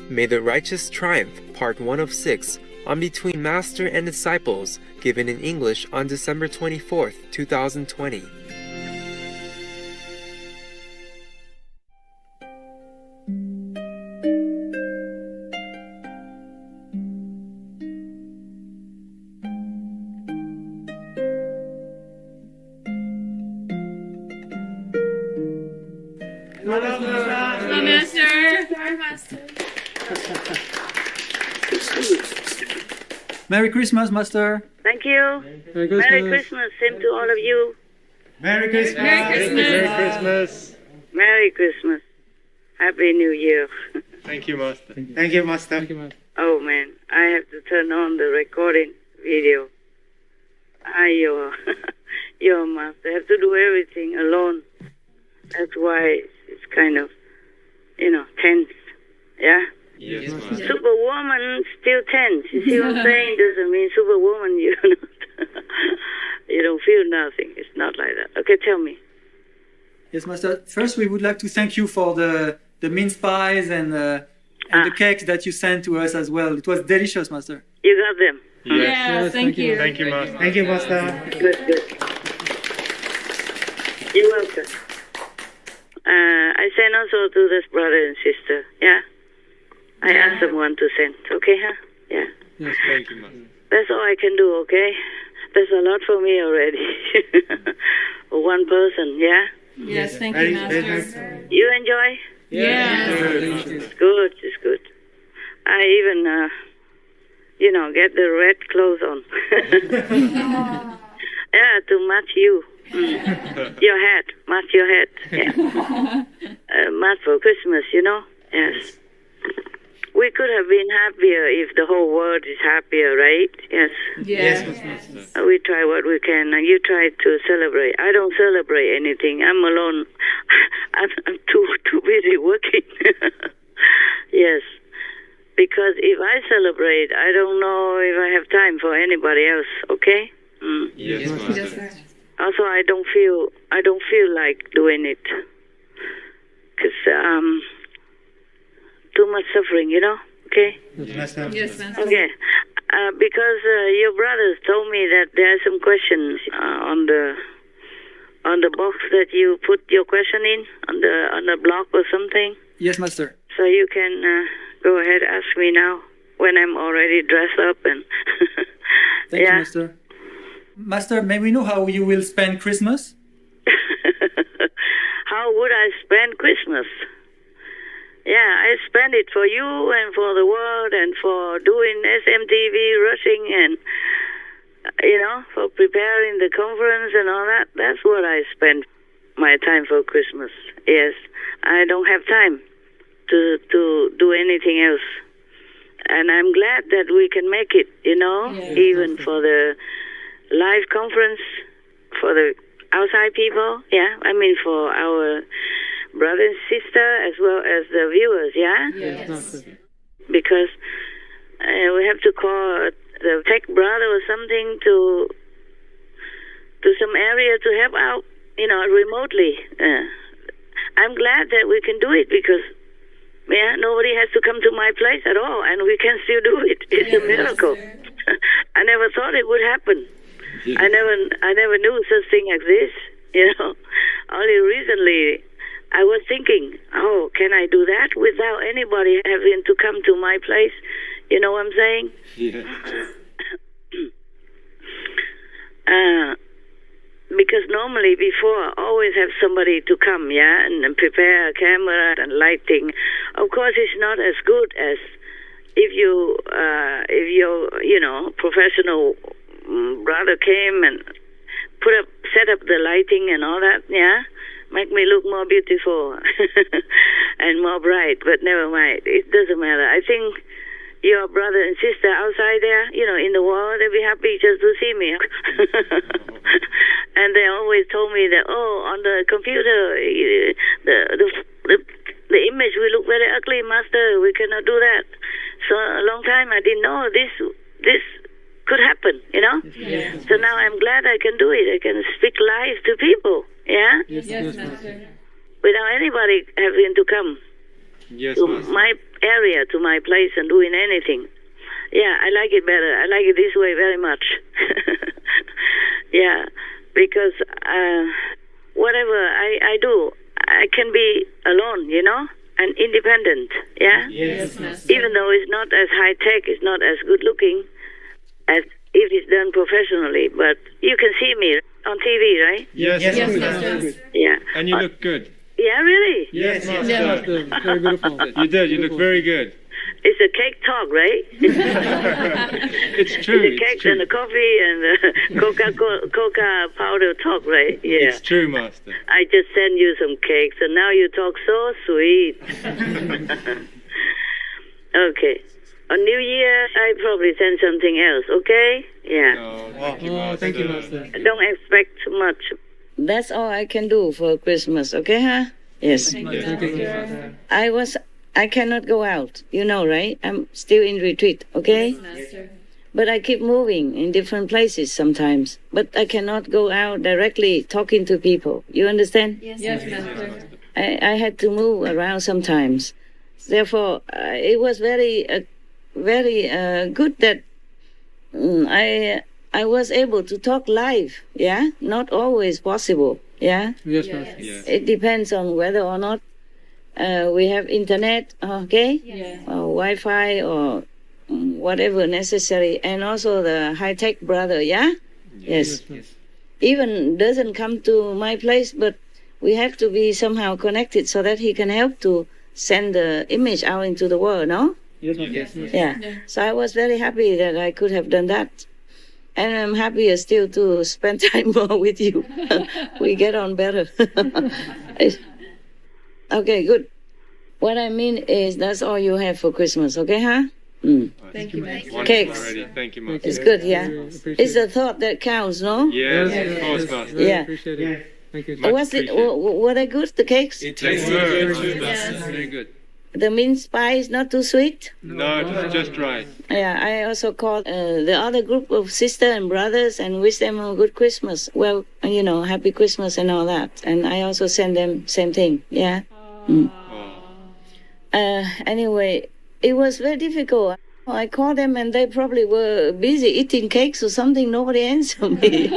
May the Righteous Triumph, Part 1 of 6, on Between Master and Disciples, given in English on December 24th, 2020. Hello, Master. Merry Christmas, Master. Thank you. Merry Christmas. Merry Christmas. Same to all of you. Merry Christmas. Merry Christmas. Merry Christmas. Merry Christmas. Happy New Year. Thank you, Master. Thank you, Master. Thank you, Master. Oh man, I have to turn on the recording video. Your master. I have to do everything alone. That's why it's kind of, tense. Yeah? Yes, Master. Superwoman still tense. You see what I'm saying? Doesn't mean Superwoman, you don't feel nothing. It's not like that. Okay, tell me. Yes, Master. First, we would like to thank you for the mince pies and the cakes that you sent to us as well. It was delicious, Master. You got them? Yeah, thank you. Thank you, Master. Thank you, Master. Good. You're welcome. I send also to this brother and sister. Yeah? I asked someone to send. Okay, huh? Yeah. Yes, thank you, Master. That's all I can do, okay? That's a lot for me already. One person, yeah? Yes, thank you, Master. You enjoy? Yes. It's good. I even, get the red clothes on. Yeah, to match you. Your hat. Match your hat. Yeah. Match for Christmas, Yes. We could have been happier if the whole world is happier, right? Yes. Yes. We try what we can, and you try to celebrate. I don't celebrate anything. I'm alone. I'm too busy working. Yes. Because if I celebrate, I don't know if I have time for anybody else. Okay? Yes, Master. Also, I don't feel like doing it. Because too much suffering, Okay? Yes, Master. Yes, Master. Okay. Because your brothers told me that there are some questions on the box that you put your question in on the block or something. Yes, Master. So you can go ahead, ask me now when I'm already dressed up and. Thank you, Master. Master, may we know how you will spend Christmas? How would I spend Christmas? Yeah, I spend it for you and for the world and for doing SMTV rushing and, for preparing the conference and all that. That's what I spend my time for Christmas. Yes, I don't have time to do anything else. And I'm glad that we can make it, even for the live conference, for the outside people, for our brother and sister as well as the viewers, yeah? Yes. Because we have to call the tech brother or something to some area to help out, remotely. I'm glad that we can do it because, nobody has to come to my place at all, and we can still do it. It's a miracle. I never thought it would happen. Yes. I never knew such thing as this, Only recently I was thinking, can I do that without anybody having to come to my place? You know what I'm saying? Yes. Because normally before, I always have somebody to come, and prepare a camera and lighting. Of course, it's not as good as if your professional brother came and set up the lighting and all that, make me look more beautiful and more bright, but never mind. It doesn't matter. I think your brother and sister outside there, in the world, they'll be happy just to see me. And they always told me that, on the computer, the image will look very ugly, Master. We cannot do that. So a long time I didn't know this could happen, Yes. So now I'm glad I can do it. I can speak live to people, Yes, Master. without anybody having to come Yes, to Master. my area, to my place and doing anything. Yeah, I like it better. I like it this way very much. Yeah, because whatever I do, I can be alone, and independent. Yeah? Yes, Master. Even though it's not as high tech, it's not as good looking as if it's done professionally. But you can see me on TV, right? Yes, Yes, Master. Master. Yeah. And you look good. Yeah, really? Yes, Master. Yeah. Very beautiful. You did. You look very good. It's a cake talk, right? It's true. The It's cakes true. and the coffee and the coca powder talk, right? Yeah. It's true, Master. I just send you some cakes, and now you talk so sweet. Okay. On New Year, I probably send something else, okay? Yeah. Oh, thank you, Oh, Master. thank you, Master. Don't expect too much. That's all I can do for Christmas, okay, huh? Yes. Thank you, Thank you, Master. I cannot go out, right? I'm still in retreat, okay? Master. But I keep moving in different places sometimes. But I cannot go out directly talking to people. You understand? Yes, Master. I had to move around sometimes. Therefore, it was very good that I was able to talk live, yeah? Not always possible, yeah? Yes, Yes. Master. Yes. It depends on whether or not we have internet, okay? Yes. Or Wi-Fi or whatever necessary. And also the high-tech brother, yeah? Yes. Even doesn't come to my place, but we have to be somehow connected so that he can help to send the image out into the world, no? Yes, Master. Yeah. So I was very happy that I could have done that. And I'm happier still to spend time more with you. We get on better. Okay, good. What I mean is that's all you have for Christmas, okay, huh? Thank you, Master. Wonderful Cakes. already. Thank you, Master. It's good, yeah? Appreciate It's the thought that counts, no? Yes, Yes, of course, Master. Yeah. Appreciate it. Thank you. Much Was it? appreciated. Were they good, the cakes? It They tasted were. good. Yes. Very good. The mint spice, not too sweet? No, it was just right. Yeah, I also called the other group of sisters and brothers and wish them a good Christmas. Well, happy Christmas and all that. And I also send them same thing, yeah? Oh. Anyway, it was very difficult. I called them and they probably were busy eating cakes or something. Nobody answered me.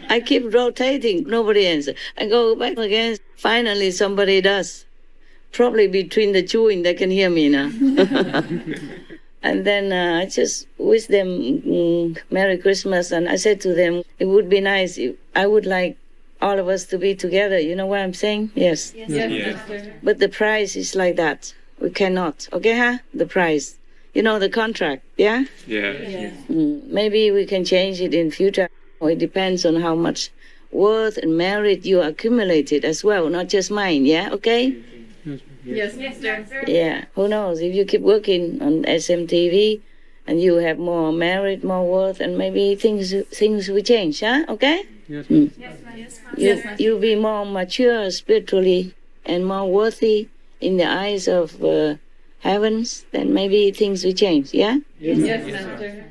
I keep rotating. Nobody answers. I go back again. Finally, somebody does. Probably between the chewing, they can hear me now. And then I just wish them Merry Christmas. And I said to them, it would be nice. I would like all of us to be together. You know what I'm saying? Yes. Yes, Yes. Master. But the price is like that. We cannot. Okay, huh? The price. The contract. Yeah? Yeah. Yes. Maybe we can change it in future. Or it depends on how much worth and merit you accumulated as well, not just mine. Yeah? Okay? Yes, Master. Yeah. Who knows? If you keep working on SMTV and you have more merit, more worth, and maybe things will change. Huh? Okay? Yes, You be more mature spiritually and more worthy in the eyes of heavens, then maybe things will change, yeah? Yes, Master.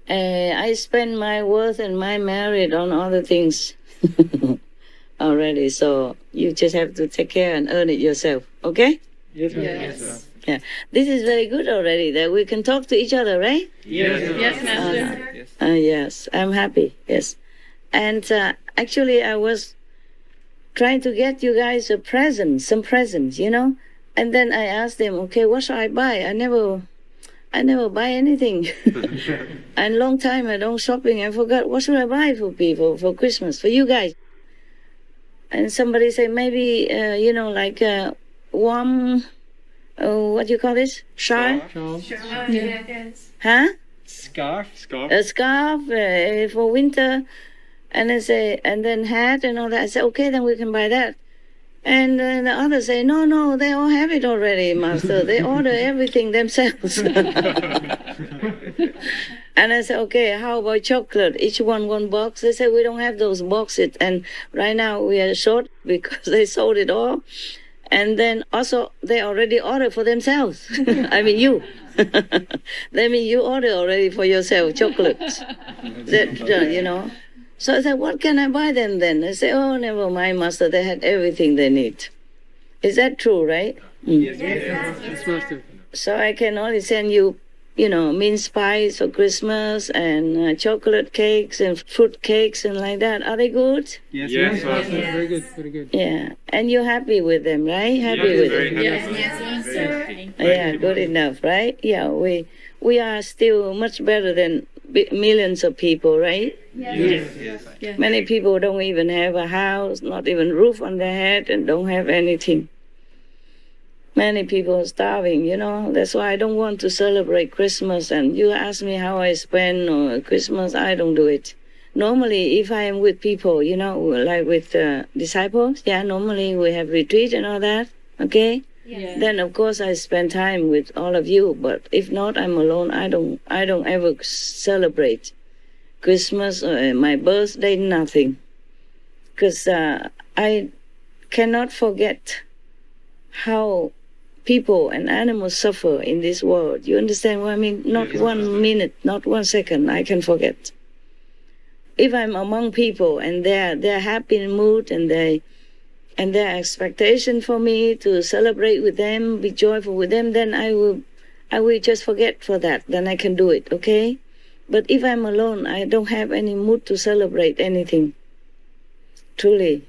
I spend my worth and my merit on other things already, so you just have to take care and earn it yourself, okay? Yes, Yes. Yeah. This is very good already, that we can talk to each other, right? Yes, Master. Yes, I'm happy, yes. And actually, I was trying to get you guys some presents, And then I asked them, okay, what should I buy? I never buy anything. And long time I don't shopping. I forgot, what should I buy for people for Christmas, for you guys? And somebody said, maybe, like warm, what do you call this? Shawl? Yes. Huh? Scarf. A scarf for winter. And I say, and then hat and all that. I said, okay, then we can buy that. And then the others say, no, they all have it already, Master. They order everything themselves. And I said, okay, how about chocolate? Each one box. They said, we don't have those boxes. And right now we are short because they sold it all. And then also they already ordered for themselves. I mean, you. That means you order already for yourself chocolate. So I said, what can I buy them then? They say, oh, never mind, Master. They had everything they need. Is that true, right? Yes, Master. So I can only send you, mince pies for Christmas and chocolate cakes and fruit cakes and like that. Are they good? Yes, Master. Very good, very good. Yeah. And you're happy with them, right? Happy with very them. happy. Yes, Master. Yeah, good enough, right? Yeah, we are still much better than millions of people, right? Yes. Many people don't even have a house, not even roof on their head, and don't have anything. Many people are starving, That's why I don't want to celebrate Christmas. And you ask me how I spend Christmas, I don't do it. Normally, if I am with people, like with disciples, normally we have retreat and all that, okay? Yeah. Then of course I spend time with all of you. But if not, I'm alone. I don't ever celebrate Christmas or my birthday, nothing. Because I cannot forget how people and animals suffer in this world. You understand what I mean? Not 1 minute, not 1 second, I can forget. If I'm among people and they're happy in mood and their expectation for me to celebrate with them, be joyful with them, then I will just forget for that. Then I can do it, okay? But if I'm alone, I don't have any mood to celebrate anything. Truly.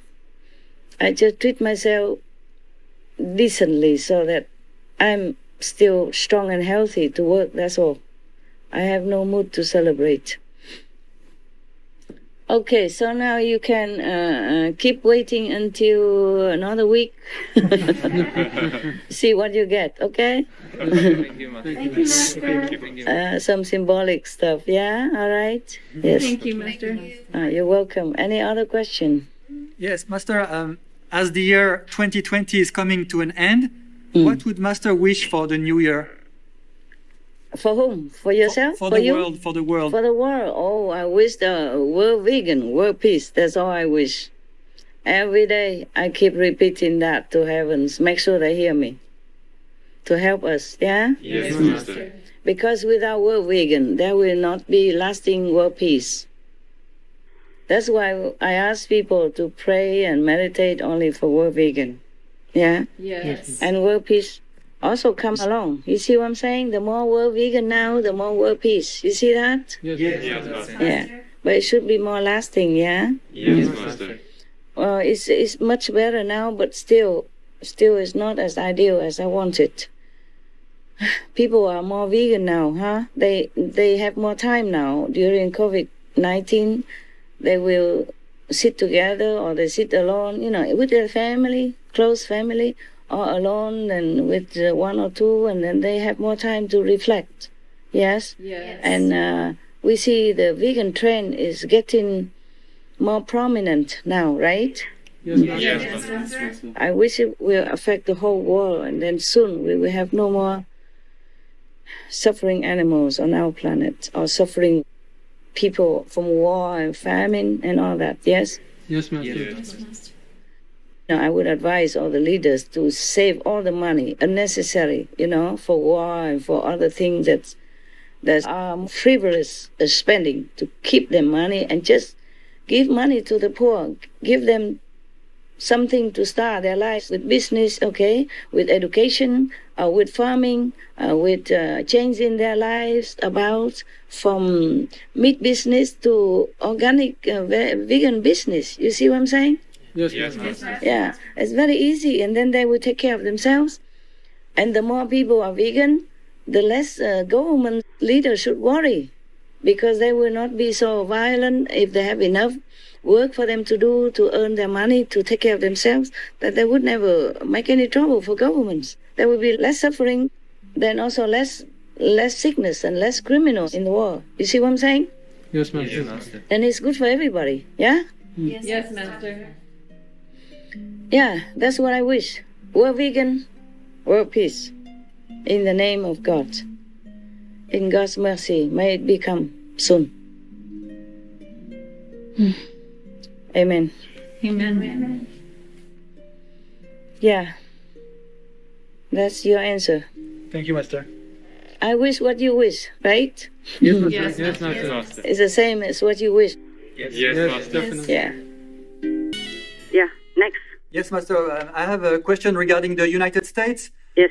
I just treat myself decently so that I'm still strong and healthy to work, that's all. I have no mood to celebrate. Okay, so now you can keep waiting until another week. See what you get, okay? Thank you, Master. Thank you, Master. Some symbolic stuff, yeah? All right? Yes. Thank you, Master. You're welcome. Any other question? Yes, Master, as the year 2020 is coming to an end, what would Master wish for the new year? For whom? For yourself? For the you? world, for the world. For the world. Oh, I wish the world vegan, world peace. That's all I wish. Every day I keep repeating that to heavens. Make sure they hear me. To help us, yeah? Yes, Master. Because without world vegan, there will not be lasting world peace. That's why I ask people to pray and meditate only for world vegan. Yeah? Yes. And world peace also come along. You see what I'm saying? The more world vegan now, the more world peace. You see that? Yes, Master. Yeah. But it should be more lasting, yeah? Yes, Master. It's much better now, but still it's not as ideal as I wanted. People are more vegan now, huh? They have more time now. During COVID-19, they will sit together or they sit alone, with their family, close family, or alone and with one or two, and then they have more time to reflect. Yes? Yes. And we see the vegan trend is getting more prominent now, right? Yes, Master. I wish it will affect the whole world, and then soon we will have no more suffering animals on our planet, or suffering people from war and famine and all that. Yes? Yes, Master. Yes. I would advise all the leaders to save all the money unnecessary, for war and for other things that are frivolous spending, to keep them money and just give money to the poor. Give them something to start their lives with business, okay, with education, with farming, with changing their lives about from meat business to organic vegan business. You see what I'm saying? Yes, Master. Yeah, it's very easy, and then they will take care of themselves. And the more people are vegan, the less government leaders should worry, because they will not be so violent if they have enough work for them to do, to earn their money, to take care of themselves, that they would never make any trouble for governments. There will be less suffering, then also less sickness and less criminals in the world. You see what I'm saying? Yes, Master. And it's good for everybody, yeah? Yes, Master. Yeah, that's what I wish. World vegan, world peace. In the name of God. In God's mercy, may it become soon. Amen. Amen. Yeah. That's your answer. Thank you, Master. I wish what you wish, right? Yes, Yes, Master. Master. It's the same as what you wish. Yes, Master. Definitely. Yeah. Yeah. Next. Yes, Master. I have a question regarding the United States. Yes.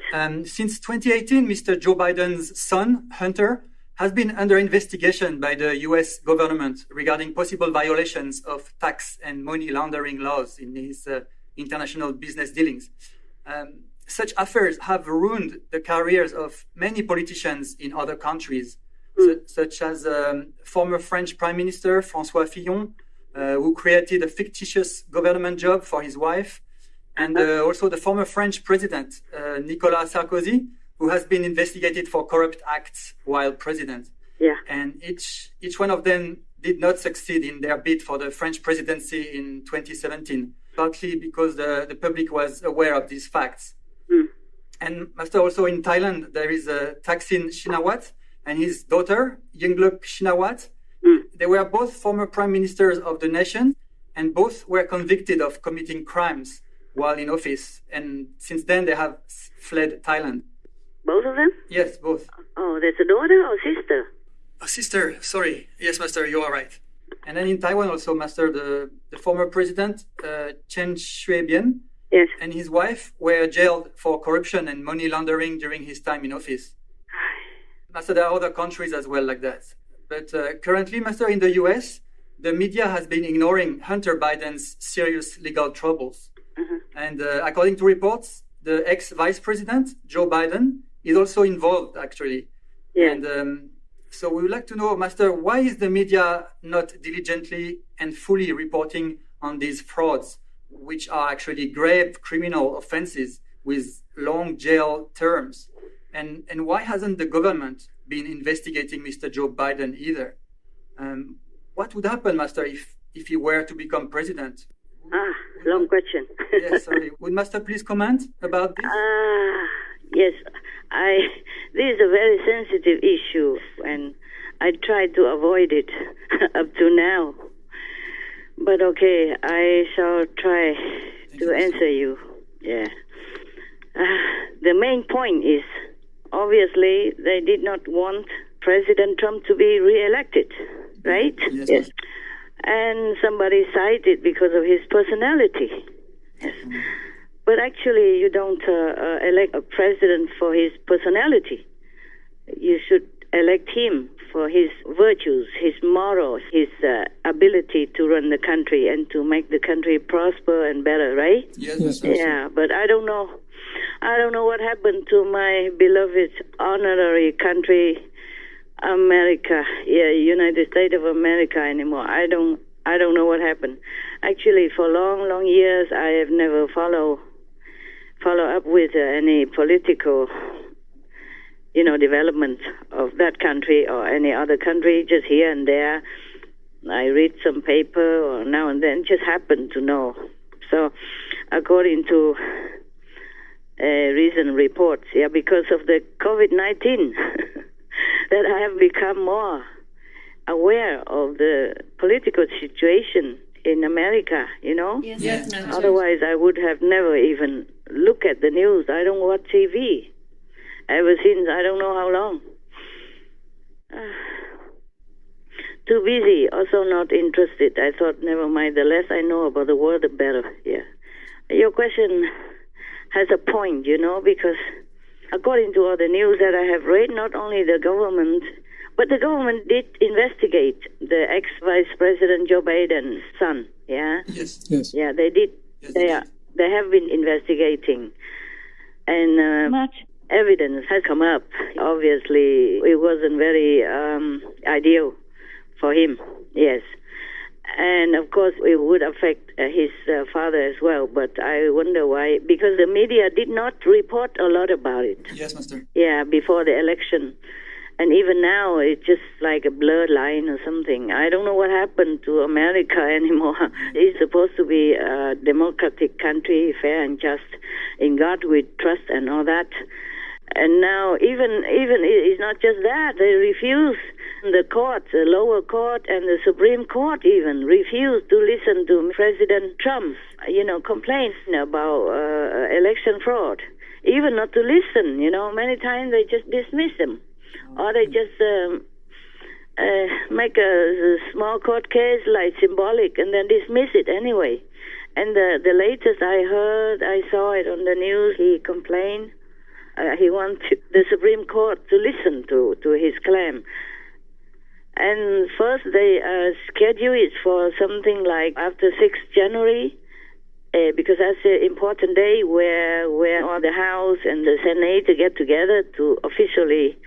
Since 2018, Mr. Joe Biden's son, Hunter, has been under investigation by the U.S. government regarding possible violations of tax and money laundering laws in his international business dealings. Such affairs have ruined the careers of many politicians in other countries, such as former French Prime Minister François Fillon, who created a fictitious government job for his wife, and also the former French President Nicolas Sarkozy, who has been investigated for corrupt acts while president. Yeah. And each one of them did not succeed in their bid for the French presidency in 2017, partly because the public was aware of these facts. And Master, also in Thailand, there is Thaksin Shinawatra and his daughter, Yingluck Shinawatra. They were both former prime ministers of the nation, and both were convicted of committing crimes while in office. And since then, they have fled Thailand. Both of them? Yes, both. Oh, there's a daughter or sister? A sister, sorry. Yes, Master, you are right. And then in Taiwan also, Master, the former president, Chen Shui-bian, Yes. and his wife were jailed for corruption and money laundering during his time in office. Master, there are other countries as well like that. But currently, Master, in the US, the media has been ignoring Hunter Biden's serious legal troubles. And according to reports, the ex-vice president, Joe Biden, is also involved, actually. Yeah. And so we would like to know, Master, why is the media not diligently and fully reporting on these frauds, which are actually grave criminal offenses with long jail terms? And why hasn't the government been investigating Mr. Joe Biden either? What would happen, Master, if he were to become president? Long question. Yes, sorry. Would Master please comment about this? Yes. This is a very sensitive issue, and I tried to avoid it up to now. But okay, I shall try to answer you. Yeah. The main point is, obviously, they did not want President Trump to be re-elected, right? Yes. And somebody cited because of his personality. Yes. But actually, you don't elect a president for his personality. You should elect him for his virtues, his morals, his ability to run the country and to make the country prosper and better, right? Yes. Yeah, but I don't know. I don't know what happened to my beloved honorary country, America, United States of America anymore. I don't know what happened. Actually, for long years, I have never follow up with any political, development of that country or any other country. Just here and there, I read some paper or now and then. Just happen to know. So, according to recent reports, because of the COVID-19, that I have become more aware of the political situation in America, Yes, Master. Otherwise, I would have never even looked at the news. I don't watch TV ever since I don't know how long. Too busy, also not interested. I thought, never mind, the less I know about the world, the better. Yeah. Your question has a point, because according to all the news that I have read, not only the government, but the government did investigate the ex-Vice President Joe Biden's son, yeah? Yes. Yeah, they did. Yes, They have been investigating. And much evidence has come up. Obviously, it wasn't very ideal for him, yes. And, of course, it would affect his father as well. But I wonder why. Because the media did not report a lot about it. Yes, Master. Yeah, before the election. And even now, it's just like a blurred line or something. I don't know what happened to America anymore. It's supposed to be a democratic country, fair and just, in God we trust and all that. And now, even it's not just that. They refuse. The court, the lower court and the Supreme Court even refuse to listen to President Trump's, complaints about election fraud. Even not to listen, many times they just dismiss them. Or they just make a small court case like symbolic and then dismiss it anyway. And the latest I saw it on the news, he complained he wants the Supreme Court to listen to his claim. And first they schedule it for something like after 6th January, because that's an important day where all the House and the Senate get together to officially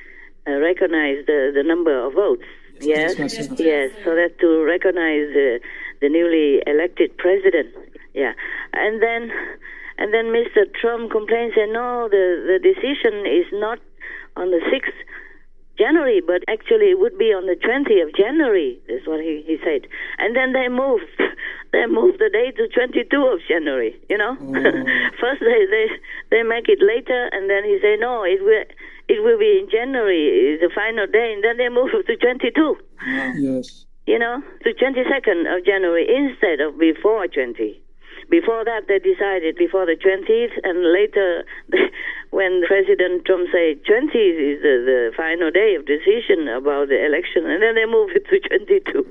recognize the number of votes. Yes, so that to recognize the newly elected president. Yeah, and then Mr. Trump complains and no, the decision is not on the 6th January, but actually it would be on the 20th of January. That's what he said. And then they moved the date to 22nd of January. You know, first they make it later, and then he say no, it will be in January, the final day, and then they move it to 22. Yes. You know, to 22nd of January instead of before 20. Before that, they decided before the 20th, and later, when President Trump said 20th is the final day of decision about the election, and then they moved it to 22.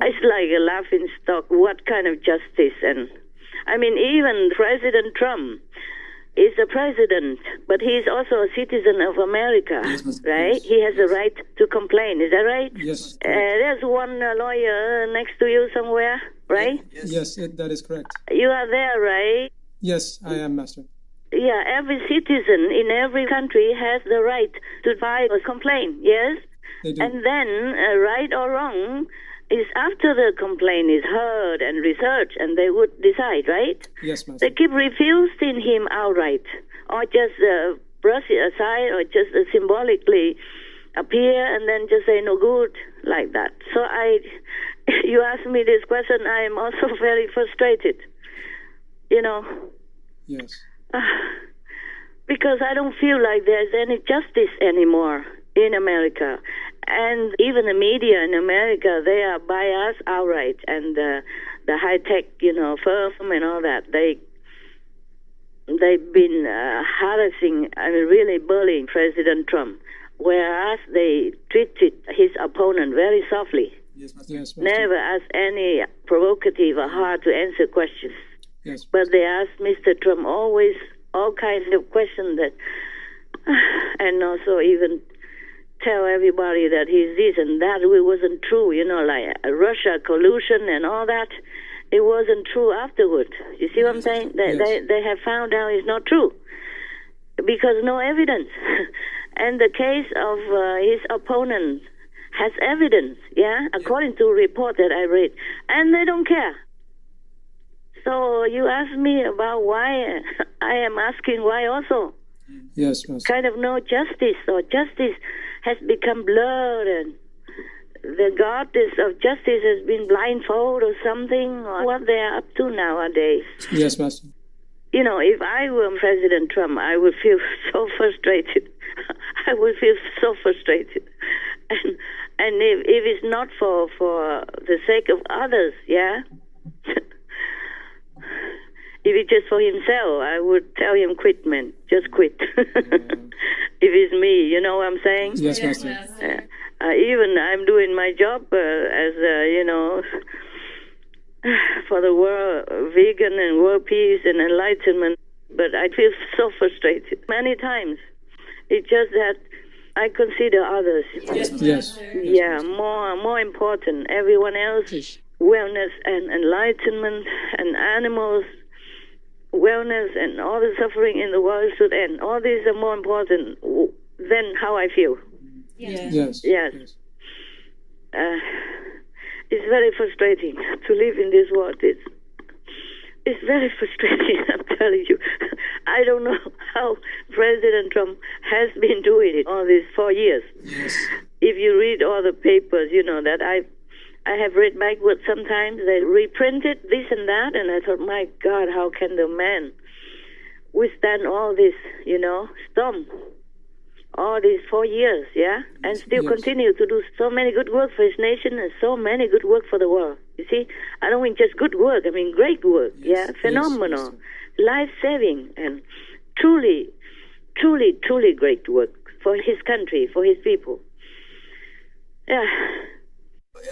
It's like a laughing stock. What kind of justice? And I mean, even President Trump is a president, but he's also a citizen of America, right? Yes. He has a right to complain. Is that right? Yes. There's one lawyer next to you somewhere, right? Yes, that is correct. You are there, right? Yes, I am, Master. Yeah, every citizen in every country has the right to file a complaint, yes? They do. And then, right or wrong, is after the complaint is heard and researched, and they would decide, right? Yes, Master. They keep refusing him outright, or just brush it aside, or just symbolically appear and then just say no good, like that. So you ask me this question, I am also very frustrated, you know. Yes. Because I don't feel like there's any justice anymore in America. And even the media in America, they are biased outright. And the high-tech, firm and all that, they've been harassing and really bullying President Trump, whereas they treated his opponent very softly. Yes, Master. Never asked any provocative or hard to answer questions. Yes. But they asked Mr. Trump always all kinds of questions that, and also even tell everybody that he's this and that. It wasn't true, like Russia collusion and all that. It wasn't true afterwards. You see what I'm saying? They have found out it's not true because no evidence. And the case of his opponent has evidence, according to a report that I read, and they don't care. So you ask me about why, I am asking why also. Yes, Master. Kind of no justice, or justice has become blurred, and the goddess of justice has been blindfolded or something, or what they are up to nowadays. Yes, Master. If I were President Trump, I would feel so frustrated. I would feel so frustrated. And if it's not for the sake of others, if it's just for himself, I would tell him, quit, man. Just quit. If it's me, you know what I'm saying? Yes, Master. Even I'm doing my job as, for the world, vegan and world peace and enlightenment. But I feel so frustrated many times. It's just that I consider others. Yes. Yeah, more important. Everyone else, wellness and enlightenment, and animals, wellness, and all the suffering in the world should end. All these are more important than how I feel. Yes. It's very frustrating to live in this world. It's very frustrating, I'm telling you. I don't know how President Trump has been doing it all these 4 years. Yes. If you read all the papers, that I have read backwards sometimes. They reprinted this and that, and I thought, my God, how can the man withstand all this, storm, all these 4 years, and still continue to do so many good work for his nation and so many good work for the world. You see, I don't mean just good work, I mean great work, phenomenal, life-saving, and truly, truly, truly great work for his country, for his people. Yeah.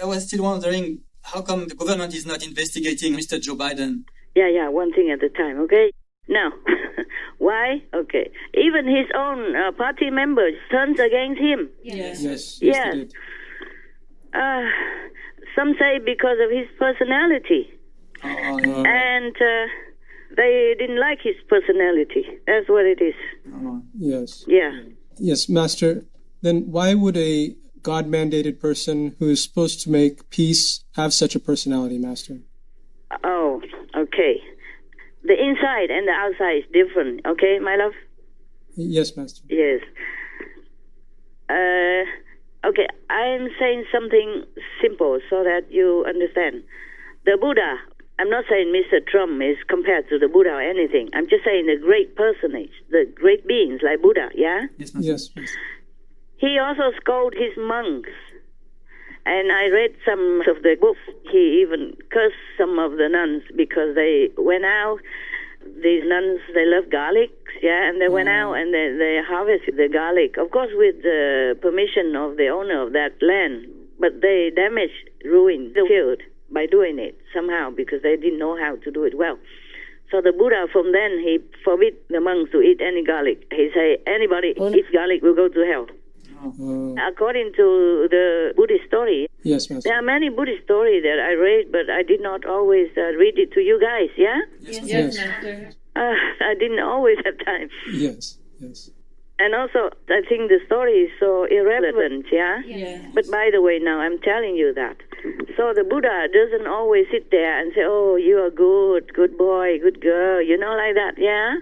I was still wondering, how come the government is not investigating Mr. Joe Biden? Yeah, one thing at a time, okay? No. Why? Okay. Even his own party members turns against him. Yes. Yes. Yeah. They did. Some say because of his personality. And they didn't like his personality. That's what it is. Yes. Yeah. Yes, Master. Then why would a God-mandated person who is supposed to make peace have such a personality, Master? Oh, okay. The inside and the outside is different. Okay, my love? Yes, Master. Yes. Okay, I'm saying something simple so that you understand. The Buddha, I'm not saying Mr. Trump is compared to the Buddha or anything. I'm just saying the great personage, the great beings like Buddha, yeah? Yes, Master. Yes, Master. He also scolded his monks. And I read some of the books. He even cursed some of the nuns because they went out. These nuns, they love garlic, yeah, and they went out and they harvested the garlic, of course with the permission of the owner of that land, but they damaged, ruined, killed by doing it somehow because they didn't know how to do it well. So the Buddha, from then, he forbid the monks to eat any garlic. He say, anybody eats garlic will go to hell. According to the Buddhist story, Yes, Master. there are many Buddhist stories that I read, but I did not always read it to you guys, yeah? Yes, Master. I didn't always have time. Yes, yes. And also, I think the story is so irrelevant, yeah? Yes. But by the way, now I'm telling you that. So the Buddha doesn't always sit there and say, oh, you are good boy, good girl, you know, like that, yeah?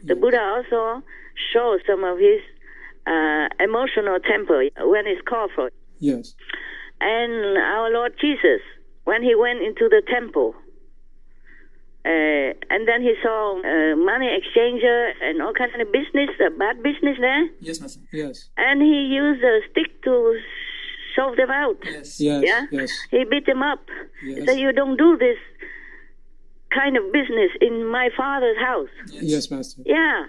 The Buddha also shows some of his emotional temper when it's called for. Yes. And our Lord Jesus, when he went into the temple, and then he saw money exchanger and all kinds of business, bad business there. Yes, Master. Yes. And he used a stick to shove them out. Yes. Yes. Yeah? Yes. He beat them up. Yes. He said, you don't do this kind of business in my father's house. Yes, Master. Yeah.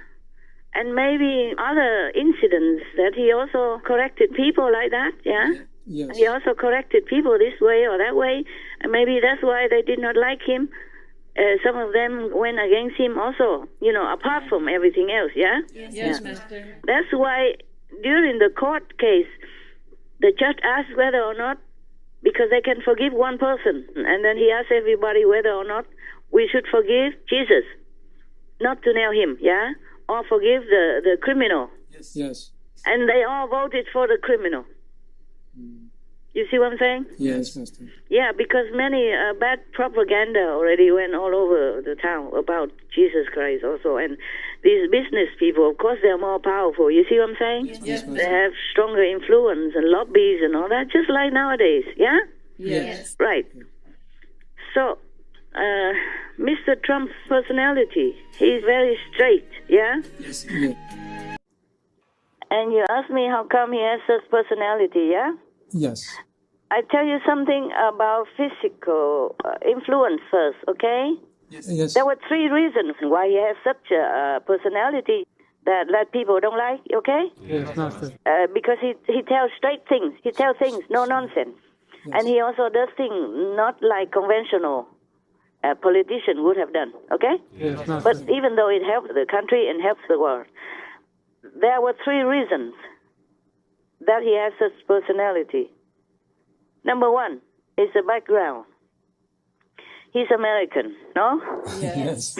And maybe other incidents that he also corrected people like that, yeah? Yes. He also corrected people this way or that way, and maybe that's why they did not like him. Some of them went against him also, you know, apart from everything else, yeah? Yes, Master. That's why during the court case, the judge asked whether or not, because they can forgive one person, and then he asked everybody whether or not we should forgive Jesus, not to nail him, yeah? Or forgive the criminal. Yes. And they all voted for the criminal. You see what I'm saying? Yes, Master. Yeah, because many bad propaganda already went all over the town about Jesus Christ also. And these business people, of course, they're more powerful. You see what I'm saying? Yes, They have stronger influence and lobbies and all that, just like nowadays. Yeah? Yes. Right. So, Mr. Trump's personality, he's very straight, yeah? Yes. Yeah. And you ask me how come he has such personality, yeah? Yes. I tell you something about physical influence first, okay? Yes. There were 3 reasons why he has such a personality that people don't like, okay? Yes, Master. Because he tells straight things. He tells things, no nonsense. Yes. And he also does things not like conventional politician would have done, okay? Yes, Master. But even though it helps the country and helps the world, there were 3 reasons that he has such personality. Number 1 is the background. He's American, no? Yes.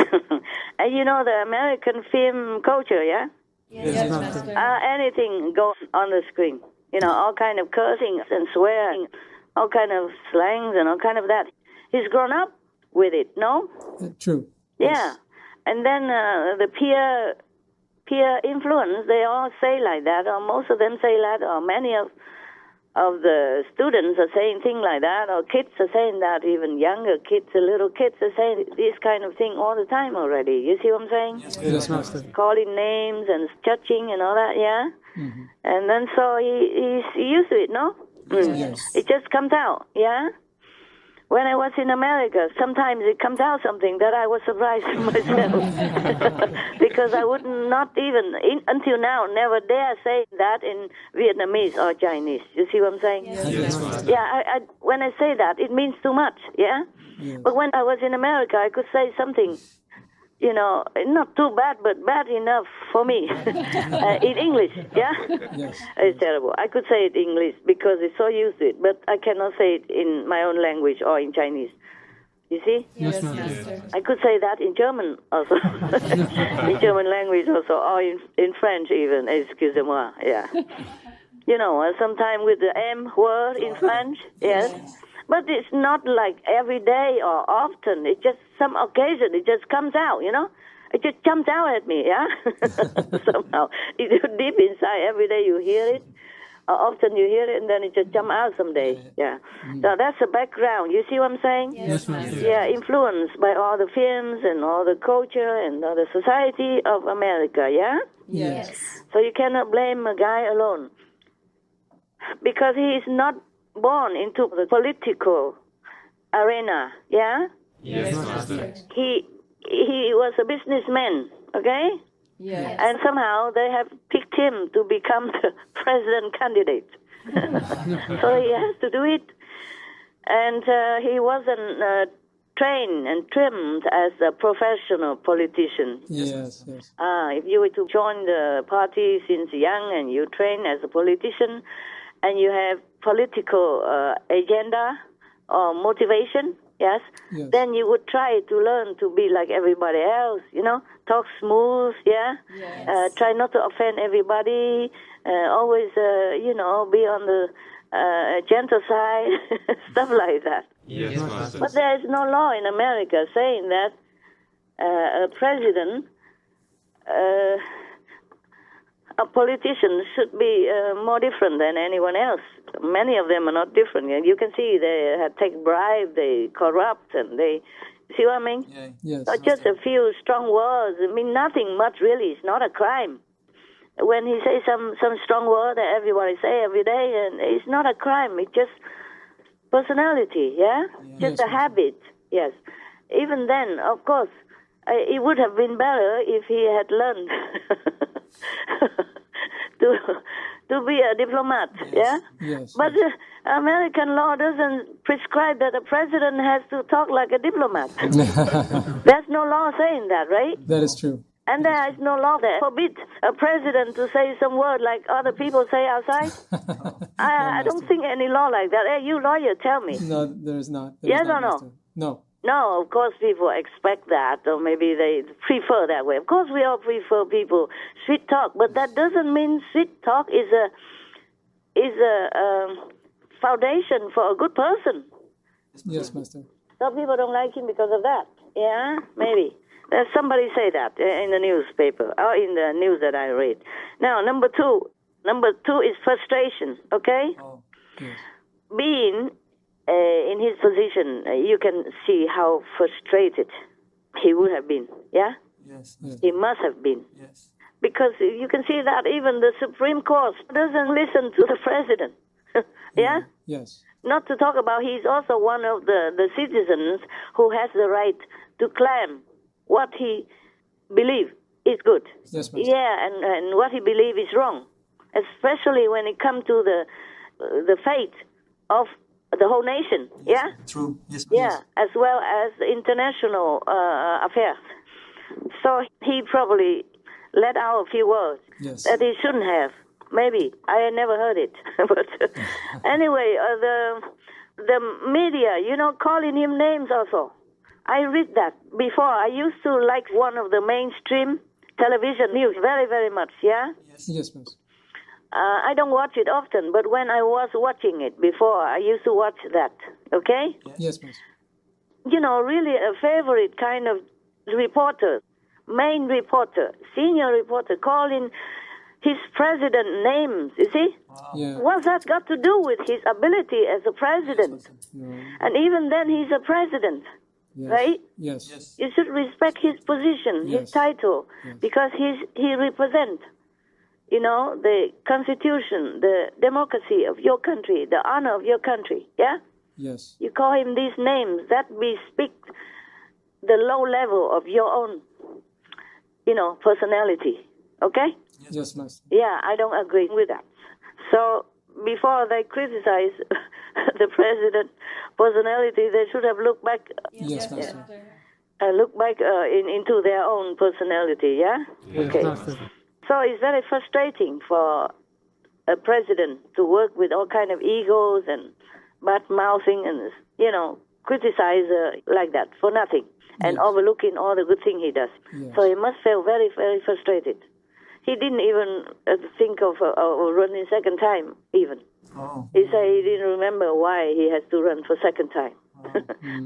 And you know the American film culture, yeah? Yes, Master. Anything goes on the screen. You know, all kind of cursing and swearing, all kind of slangs and all kind of that. He's grown up with it, no? True. Yeah. And then the peer influence, they all say like that, or most of them say that, or many of the students are saying things like that, or kids are saying that, even younger kids, the little kids are saying this kind of thing all the time already. You see what I'm saying? Yes, Master. Calling names and judging and all that, yeah? Mm-hmm. And then so he's used to it, no? Yes. It just comes out, yeah? When I was in America, sometimes it comes out something that I was surprised myself. Because I would not even, until now, never dare say that in Vietnamese or Chinese. You see what I'm saying? Yes. Yeah, I when I say that, it means too much, yeah? Yes. But when I was in America, I could say something not too bad, but bad enough for me. In English, yeah? Yes. It's terrible. I could say it in English because it's so used to it, but I cannot say it in my own language or in Chinese. You see? Yes, Master. I could say that in German also. In German language also, or in French even, excusez-moi, yeah. Sometimes with the M word in French, yes. But it's not like every day or often. It's just some occasion. It just comes out, It just jumps out at me, yeah? Somehow. It's deep inside. Every day you hear it. Often you hear it, and then it just jumps out someday, yeah. So that's the background. You see what I'm saying? Yes, Master. Yeah, influenced by all the films and all the culture and all the society of America, yeah? Yes. So you cannot blame a guy alone. Because he is not born into the political arena, yeah? Yes, Master. He was a businessman, okay? Yes. And somehow they have picked him to become the president candidate. So he has to do it. And he wasn't trained and trimmed as a professional politician. Yes. If you were to join the party since young and you train as a politician and you have political agenda or motivation, yes, then you would try to learn to be like everybody else, talk smooth, yeah, try not to offend everybody, always, be on the gentle side, stuff like that. Yes, Master. But there is no law in America saying that a president, a politician should be more different than anyone else. Many of them are not different. You can see they take bribe, they corrupt, and they... See what I mean? Yeah. Yes. So just a few strong words. I mean, nothing much really. It's not a crime. When he says some strong word that everybody say every day, and it's not a crime. It's just personality, yeah? Just a habit, yes. Even then, of course, it would have been better if he had learned to be a diplomat, yeah? Yes. But American law doesn't prescribe that a president has to talk like a diplomat. There's no law saying that, right? That is true. And there is no law that forbids a president to say some word like other people say outside. I don't think any law like that. Hey, you lawyer, tell me. No, there is not. Yes or no? Master. No. No, of course people expect that, or maybe they prefer that way. Of course we all prefer people sweet talk, but that doesn't mean sweet talk is a foundation for a good person. Yes, Master. Some people don't like him because of that. Yeah, maybe. Somebody say that in the newspaper or in the news that I read. Now, number two is frustration. Okay, Yes. Being in his position, you can see how frustrated he would have been. Yeah, Yes. he must have been. Yes. Because you can see that even the Supreme Court doesn't listen to the president. Yeah? Yes. Not to talk about he's also one of the citizens who has the right to claim what he believes is good. Yes, Master. Yeah, and what he believes is wrong. Especially when it comes to the fate of the whole nation. Yeah? True. Yes. Yeah, as well as international affairs. So he probably let out a few words Yes. that he shouldn't have. Maybe. I never heard it. But anyway, the media, calling him names also. I read that before. I used to like one of the mainstream television news very, very much, yeah? Yes, Master. I don't watch it often, but when I was watching it before, I used to watch that, okay? Yes, Master. Really a favorite kind of reporter, main reporter, senior reporter, calling his president names, you see? Yeah. What's that got to do with his ability as a president? No. And even then, he's a president, Yes. right? Yes. Yes. You should respect his position, his Yes. title, because he represents, the constitution, the democracy of your country, the honor of your country, yeah? Yes. You call him these names, that bespeak the low level of your own, personality, okay? Yes, Master. Yeah, I don't agree with that. So before they criticize the president personality, they should have looked back Yes, Master. look back into their own personality, yeah? Yes, Okay. Master. So it's very frustrating for a president to work with all kind of egos and bad-mouthing and, criticize like that for nothing and Yes. overlooking all the good thing he does. Yes. So he must feel very, very frustrated. He didn't even think of running second time, even. Oh. He said he didn't remember why he has to run for second time.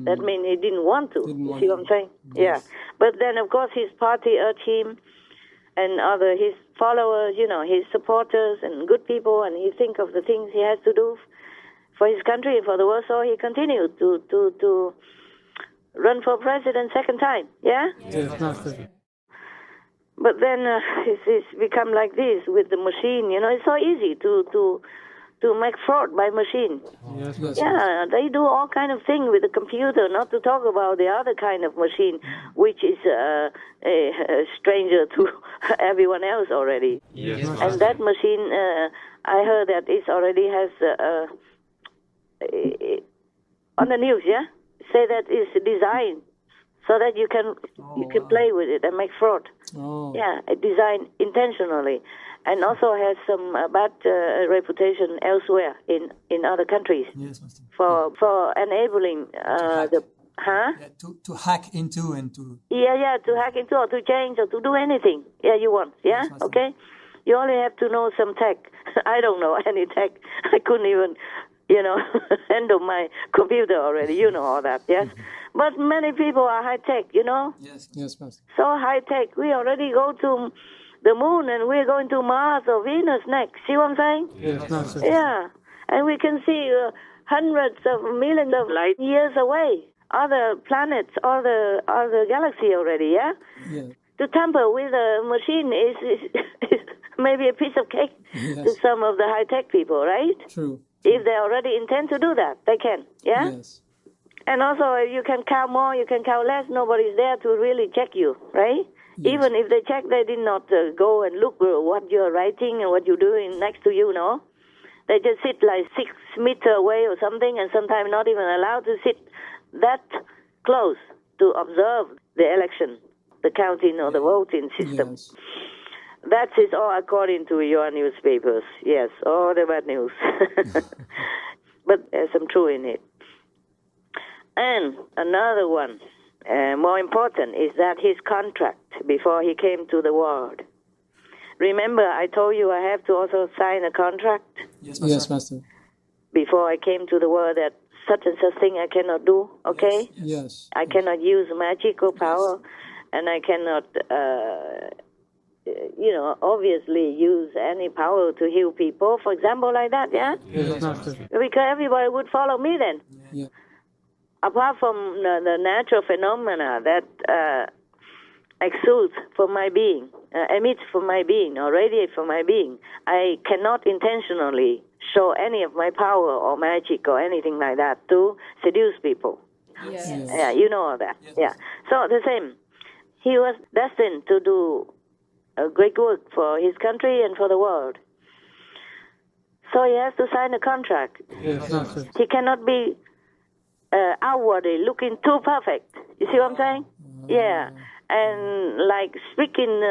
That means he didn't want to. Didn't You want see to. what I'm saying? Yeah. But then, of course, his party urged him and his followers, his supporters and good people, and he think of the things he has to do for his country and for the world. So he continued to run for president second time. Yeah? Yes, Master. But then it's become like this with the machine. It's so easy to make fraud by machine. Yes, Yes. Yeah, they do all kind of thing with the computer, not to talk about the other kind of machine, which is a stranger to everyone else already. Yes, And Master. that machine, I heard that it already has, on the news, yeah? Say that it's designed so that you can play with it and make fraud. Oh. Yeah, designed intentionally, and also has some bad reputation elsewhere in other countries Yes, Master. for enabling the Yeah, to hack into and to. to hack into or to change or to do anything you want. Yeah, Yes, Master. okay. You only have to know some tech. I don't know any tech. I couldn't even handle my computer already. You know all that, yes. But many people are high tech. Yes. Yes, Master. So high tech. We already go to the moon and we're going to Mars or Venus next. See what I'm saying? Yes, Master. Yeah. And we can see hundreds of millions of light years away. Other planets, other galaxy already, yeah? Yeah. To tamper with a machine is maybe a piece of cake to Yes. some of the high tech people, right? True. If they already intend to do that, they can, yeah? Yes. And also, you can count more, you can count less. Nobody's there to really check you, right? Yes. Even if they check, they did not go and look what you're writing and what you're doing next to you, no? They just sit like 6 meters away or something, and sometimes not even allowed to sit that close to observe the election, the counting or the voting system. Yes. That is all according to your newspapers. Yes, all the bad news. But there's some truth in it. And another one, more important, is that his contract before he came to the world. Remember, I told you I have to also sign a contract Yes, Master. Yes, Master. before I came to the world that such and such thing I cannot do, okay? Yes. I cannot use magical power, and I cannot, obviously use any power to heal people, for example, like that, yeah? Yes, Master. Because everybody would follow me then. Yeah. Apart from the natural phenomena that exudes from my being, emits from my being, or radiate from my being, I cannot intentionally show any of my power or magic or anything like that to seduce people. Yes. Yeah, you know all that. Yeah. So the same. He was destined to do a great work for his country and for the world. So he has to sign a contract. Yes, Master. He cannot be outwardly looking too perfect. You see what I'm saying? Yeah. And like speaking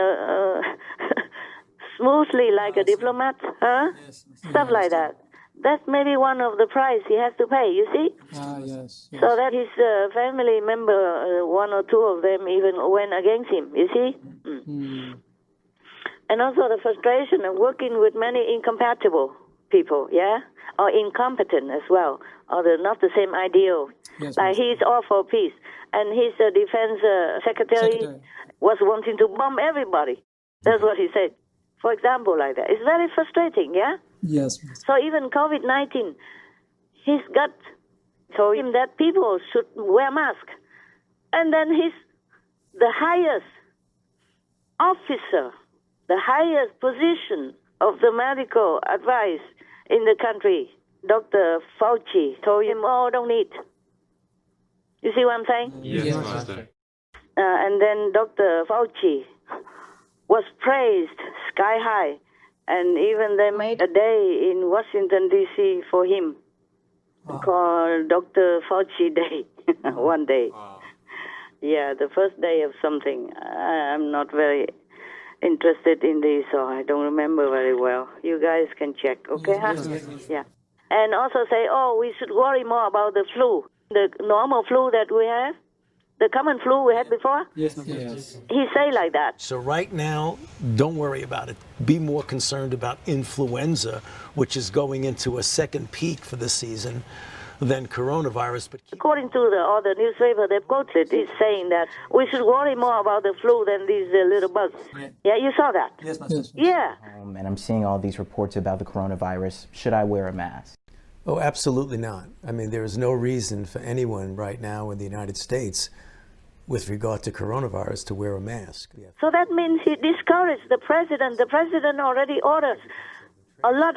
smoothly like a diplomat, huh? Yes, Master. Stuff like that. That's maybe one of the price he has to pay, you see? Ah, yes. Yes. So that his family member, one or two of them even went against him, you see? Hmm. And also the frustration of working with many incompatible people, yeah? Or incompetent as well, or not the same ideal. Yes, Like Master. he's all for peace. And his defense secretary was wanting to bomb everybody. That's what he said. For example, like that. It's very frustrating, yeah? Yes, Master. So even COVID-19, his gut told him that people should wear masks. And then the highest officer, the highest position of the medical advice in the country, Dr. Fauci, told him, oh, don't need. You see what I'm saying? Yes, Master. And then Dr. Fauci was praised sky high. And even they made a day in Washington, D.C. for him, called Dr. Fauci Day, one day. Yeah, the first day of something. I'm not very interested in this, so I don't remember very well. You guys can check, okay? Yeah. And also say, we should worry more about the flu, the normal flu that we have, the common flu we had before. Yes. He say like that. So right now, don't worry about it. Be more concerned about influenza, which is going into a second peak for the season, than coronavirus. But According to all the newspaper they've quoted, is saying that we should worry more about the flu than these little bugs. Yeah, you saw that? Yes, Master. Yeah. And I'm seeing all these reports about the coronavirus. Should I wear a mask? Oh, absolutely not. I mean, there is no reason for anyone right now in the United States with regard to coronavirus to wear a mask. Yeah. So that means he discouraged the president. The president already orders a lot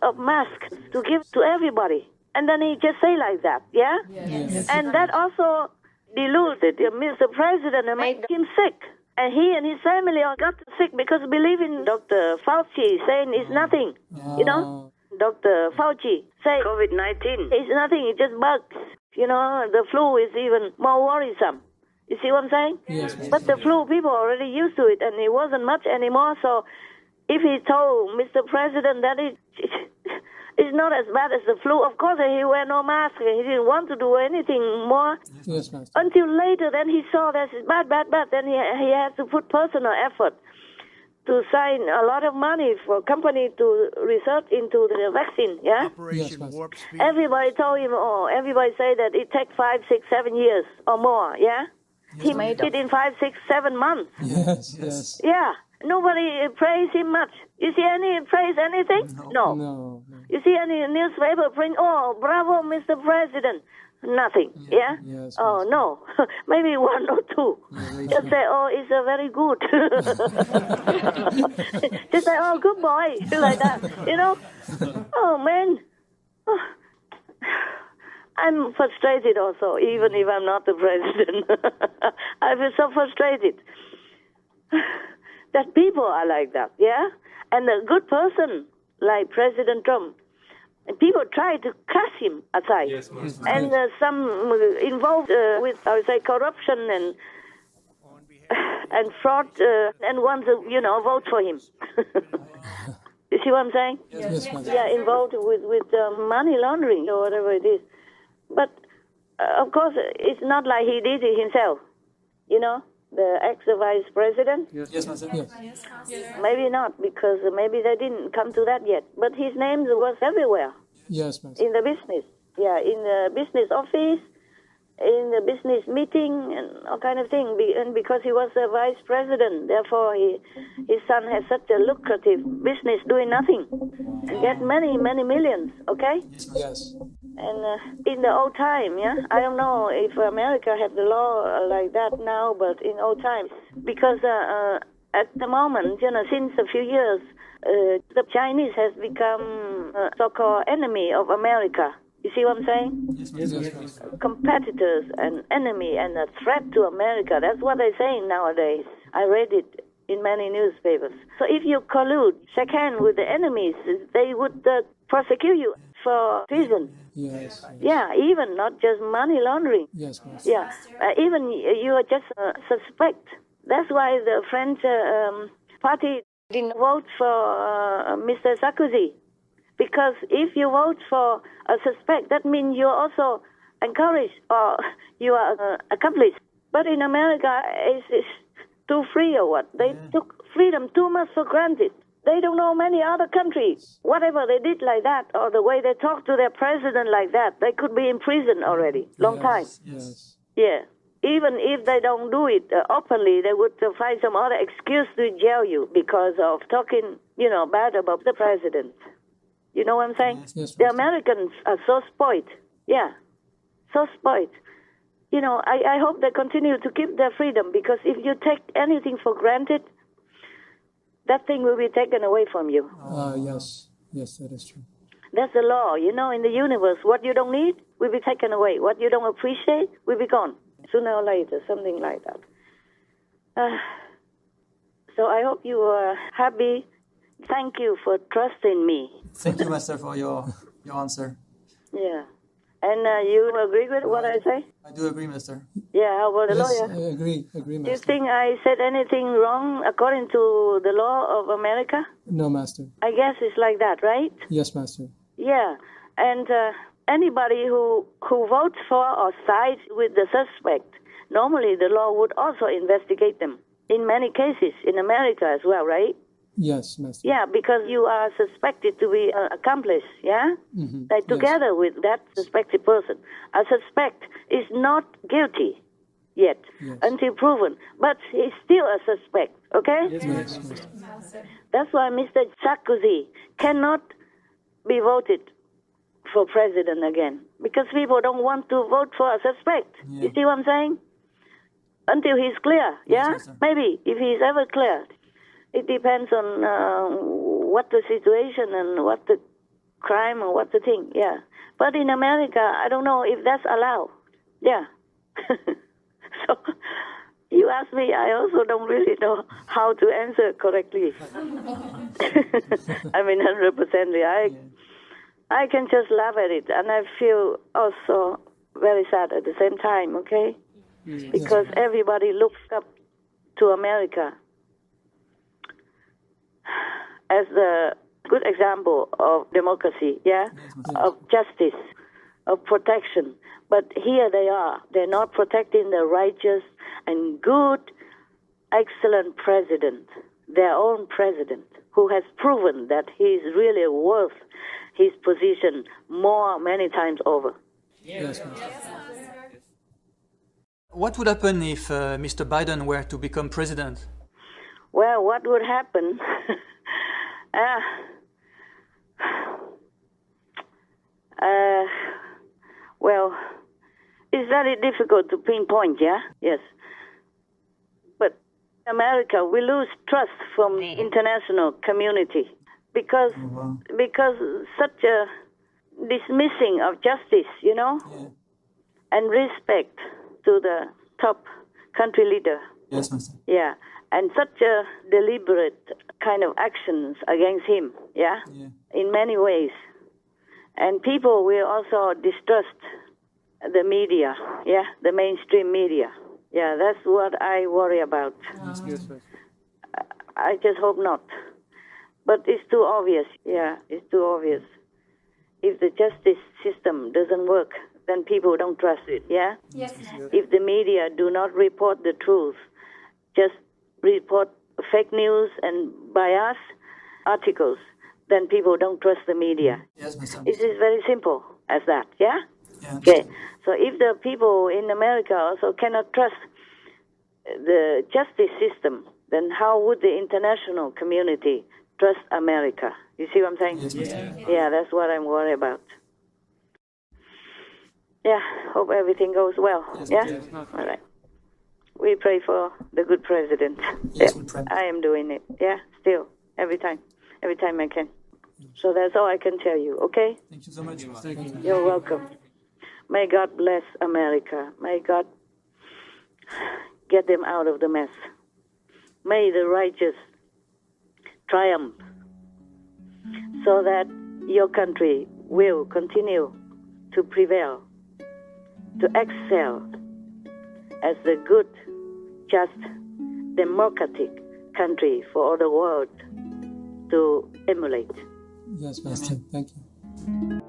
of masks to give to everybody. And then he just say like that, yeah? Yes. And that also deluded Mr. President and made him sick. And he and his family all got sick because believing Dr. Fauci saying it's nothing, you know? Dr. Fauci say COVID-19 is nothing, it's just bugs. You know, the flu is even more worrisome. You see what I'm saying? Yes. But the flu, people are already used to it, and it wasn't much anymore. So if he told Mr. President that it's not as bad as the flu, of course he wear no mask. He didn't want to do anything more. Yes, Master. Until later, then he saw that it's bad. Then he had to put personal effort to sign a lot of money for a company to research into the vaccine, yeah? Yes, Master. Everybody told him, everybody say that it takes 5, 6, 7 years or more, yeah? He made it in 5, 6, 7 months. Yes. Yeah. Nobody praised him much. You see any praise anything? No. You see any newspaper print, bravo, Mr. President? Nothing, yeah? Yes, Oh, no. Maybe 1 or 2. Just say, it's a very good. Just say, good boy, like that, you know? Oh, man. I'm frustrated also, even if I'm not the president. I feel so frustrated that people are like that, yeah? And a good person like President Trump, and people try to cast him aside. Yes, Master. And some involved with, I would say, corruption and fraud, and want to, vote for him. You see what I'm saying? Yes, Master. Yeah, involved with money laundering or whatever it is. But, of course, it's not like he did it himself, the ex-vice president. Yes, Master. Yes. Maybe not, because maybe they didn't come to that yet. But his name was everywhere Yes, Master. in the business. Yeah, in the business office, in the business meeting, and all kind of thing. And because he was the vice president, therefore his son has such a lucrative business doing nothing and get many, many millions, okay? Yes. And in the old time, yeah, I don't know if America had the law like that now, but in old times, because at the moment, since a few years, the Chinese has become a so-called enemy of America. You see what I'm saying? Yes. Competitors and enemy and a threat to America. That's what they're saying nowadays. I read it in many newspapers. So if you collude, shake hands with the enemies, they would prosecute you for treason. Yes. Yeah, even not just money laundering. Yes, Master. Yeah, even you are just suspect. That's why the French party didn't vote for Mr. Sarkozy. Because if you vote for a suspect, that means you're also encouraged or you are accomplice. But in America, it's too free or what? They took freedom too much for granted. They don't know many other countries. Whatever they did like that, or the way they talk to their president like that, they could be in prison already. Long time. Yes. Yeah. Even if they don't do it openly, they would find some other excuse to jail you because of talking, bad about the president. You know what I'm saying? Yes, The Master. Americans are so spoiled. Yeah. So spoiled. I hope they continue to keep their freedom, because if you take anything for granted, that thing will be taken away from you. Yes. Yes, that is true. That's the law, in the universe. What you don't need will be taken away. What you don't appreciate will be gone. Sooner or later, something like that. So I hope you are happy. Thank you for trusting me. Thank you, Master, for your answer. Yeah. And you agree with what I say? I do agree, Master. Yeah, how about the Yes, lawyer? I agree, Do you Master. think I said anything wrong according to the law of America? No, Master. I guess it's like that, right? Yes, Master. Yeah, and anybody who votes for or sides with the suspect, normally the law would also investigate them. In many cases, in America as well, right? Yes, Master. Yeah, because you are suspected to be an accomplice, yeah? Mm-hmm. Like together with that suspected person. A suspect is not guilty yet until proven, but he's still a suspect, okay? Yes, Master. That's why Mr. Sarkozy cannot be voted for president again, because people don't want to vote for a suspect. Yeah. You see what I'm saying? Until he's clear, yeah? Yes, Maybe, if he's ever clear. It depends on what the situation and what the crime or what the thing, yeah. But in America, I don't know if that's allowed. Yeah. So, you ask me, I also don't really know how to answer correctly. I mean, 100%. I can just laugh at it, and I feel also very sad at the same time, okay? Because everybody looks up to America as a good example of democracy, yeah, of justice, of protection. But here they are. They're not protecting the righteous and good, excellent president, their own president, who has proven that he's really worth his position many times over. Yes, Master. What would happen if Mr. Biden were to become president? Well, what would happen? Well, it's very difficult to pinpoint, yeah? Yes. But in America, we lose trust from the international community because such a dismissing of justice, you know, and respect to the top country leader. Yes, Master. Yeah, and such a deliberate kind of actions against him, yeah, in many ways. And people will also distrust the media, yeah, the mainstream media. Yeah, that's what I worry about. I just hope not. But it's too obvious, yeah, it's too obvious. If the justice system doesn't work, then people don't trust it, yeah? Yes. If the media do not report the truth, just report fake news and bias articles, then people don't trust the media. Yes, Master. It is very simple as that, yeah? Yeah. Okay, so if the people in America also cannot trust the justice system, then how would the international community trust America? You see what I'm saying? Yes, Master. Yeah, that's what I'm worried about. Yeah, hope everything goes well. Yeah? All right. We pray for the good president. Yes, Yeah, we pray. I am doing it. Yeah, still, every time I can. So that's all I can tell you, okay? Thank you so much. You're welcome. May God bless America. May God get them out of the mess. May the righteous triumph so that your country will continue to prevail, to excel as the good, just, democratic country for all the world to emulate. Yes, Master. Thank you.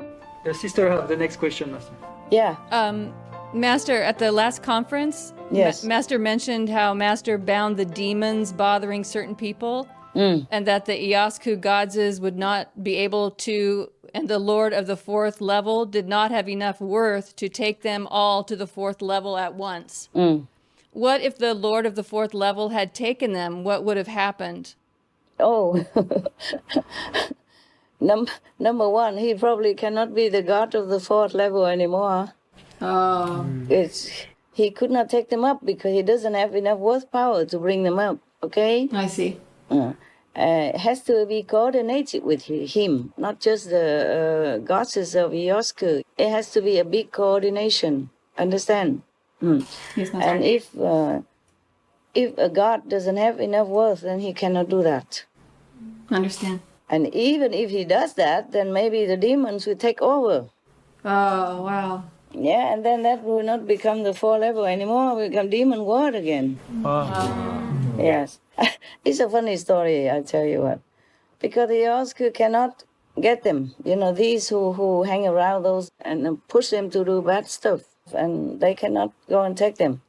The sister have the next question, Master. Yeah. Master, at the last conference, Yes. Master mentioned how Master bound the demons bothering certain people, and that the Iosku gods would not be able to, and the Lord of the fourth level did not have enough worth to take them all to the fourth level at once. What if the Lord of the fourth level had taken them? What would have happened? Oh, number one, he probably cannot be the god of the fourth level anymore. Oh. He could not take them up because he doesn't have enough worth power to bring them up, okay? I see. It has to be coordinated with him, not just the goddess of Iosku. It has to be a big coordination, understand? Yes, Master. And if a god doesn't have enough worth, then he cannot do that. Understand. And even if he does that, then maybe the demons will take over. Oh, wow. Yeah, and then that will not become the 4 level anymore, it will become demon world again. Yes. It's a funny story, I tell you what. Because the Oscar cannot get them, these who hang around those and push them to do bad stuff, and they cannot go and take them.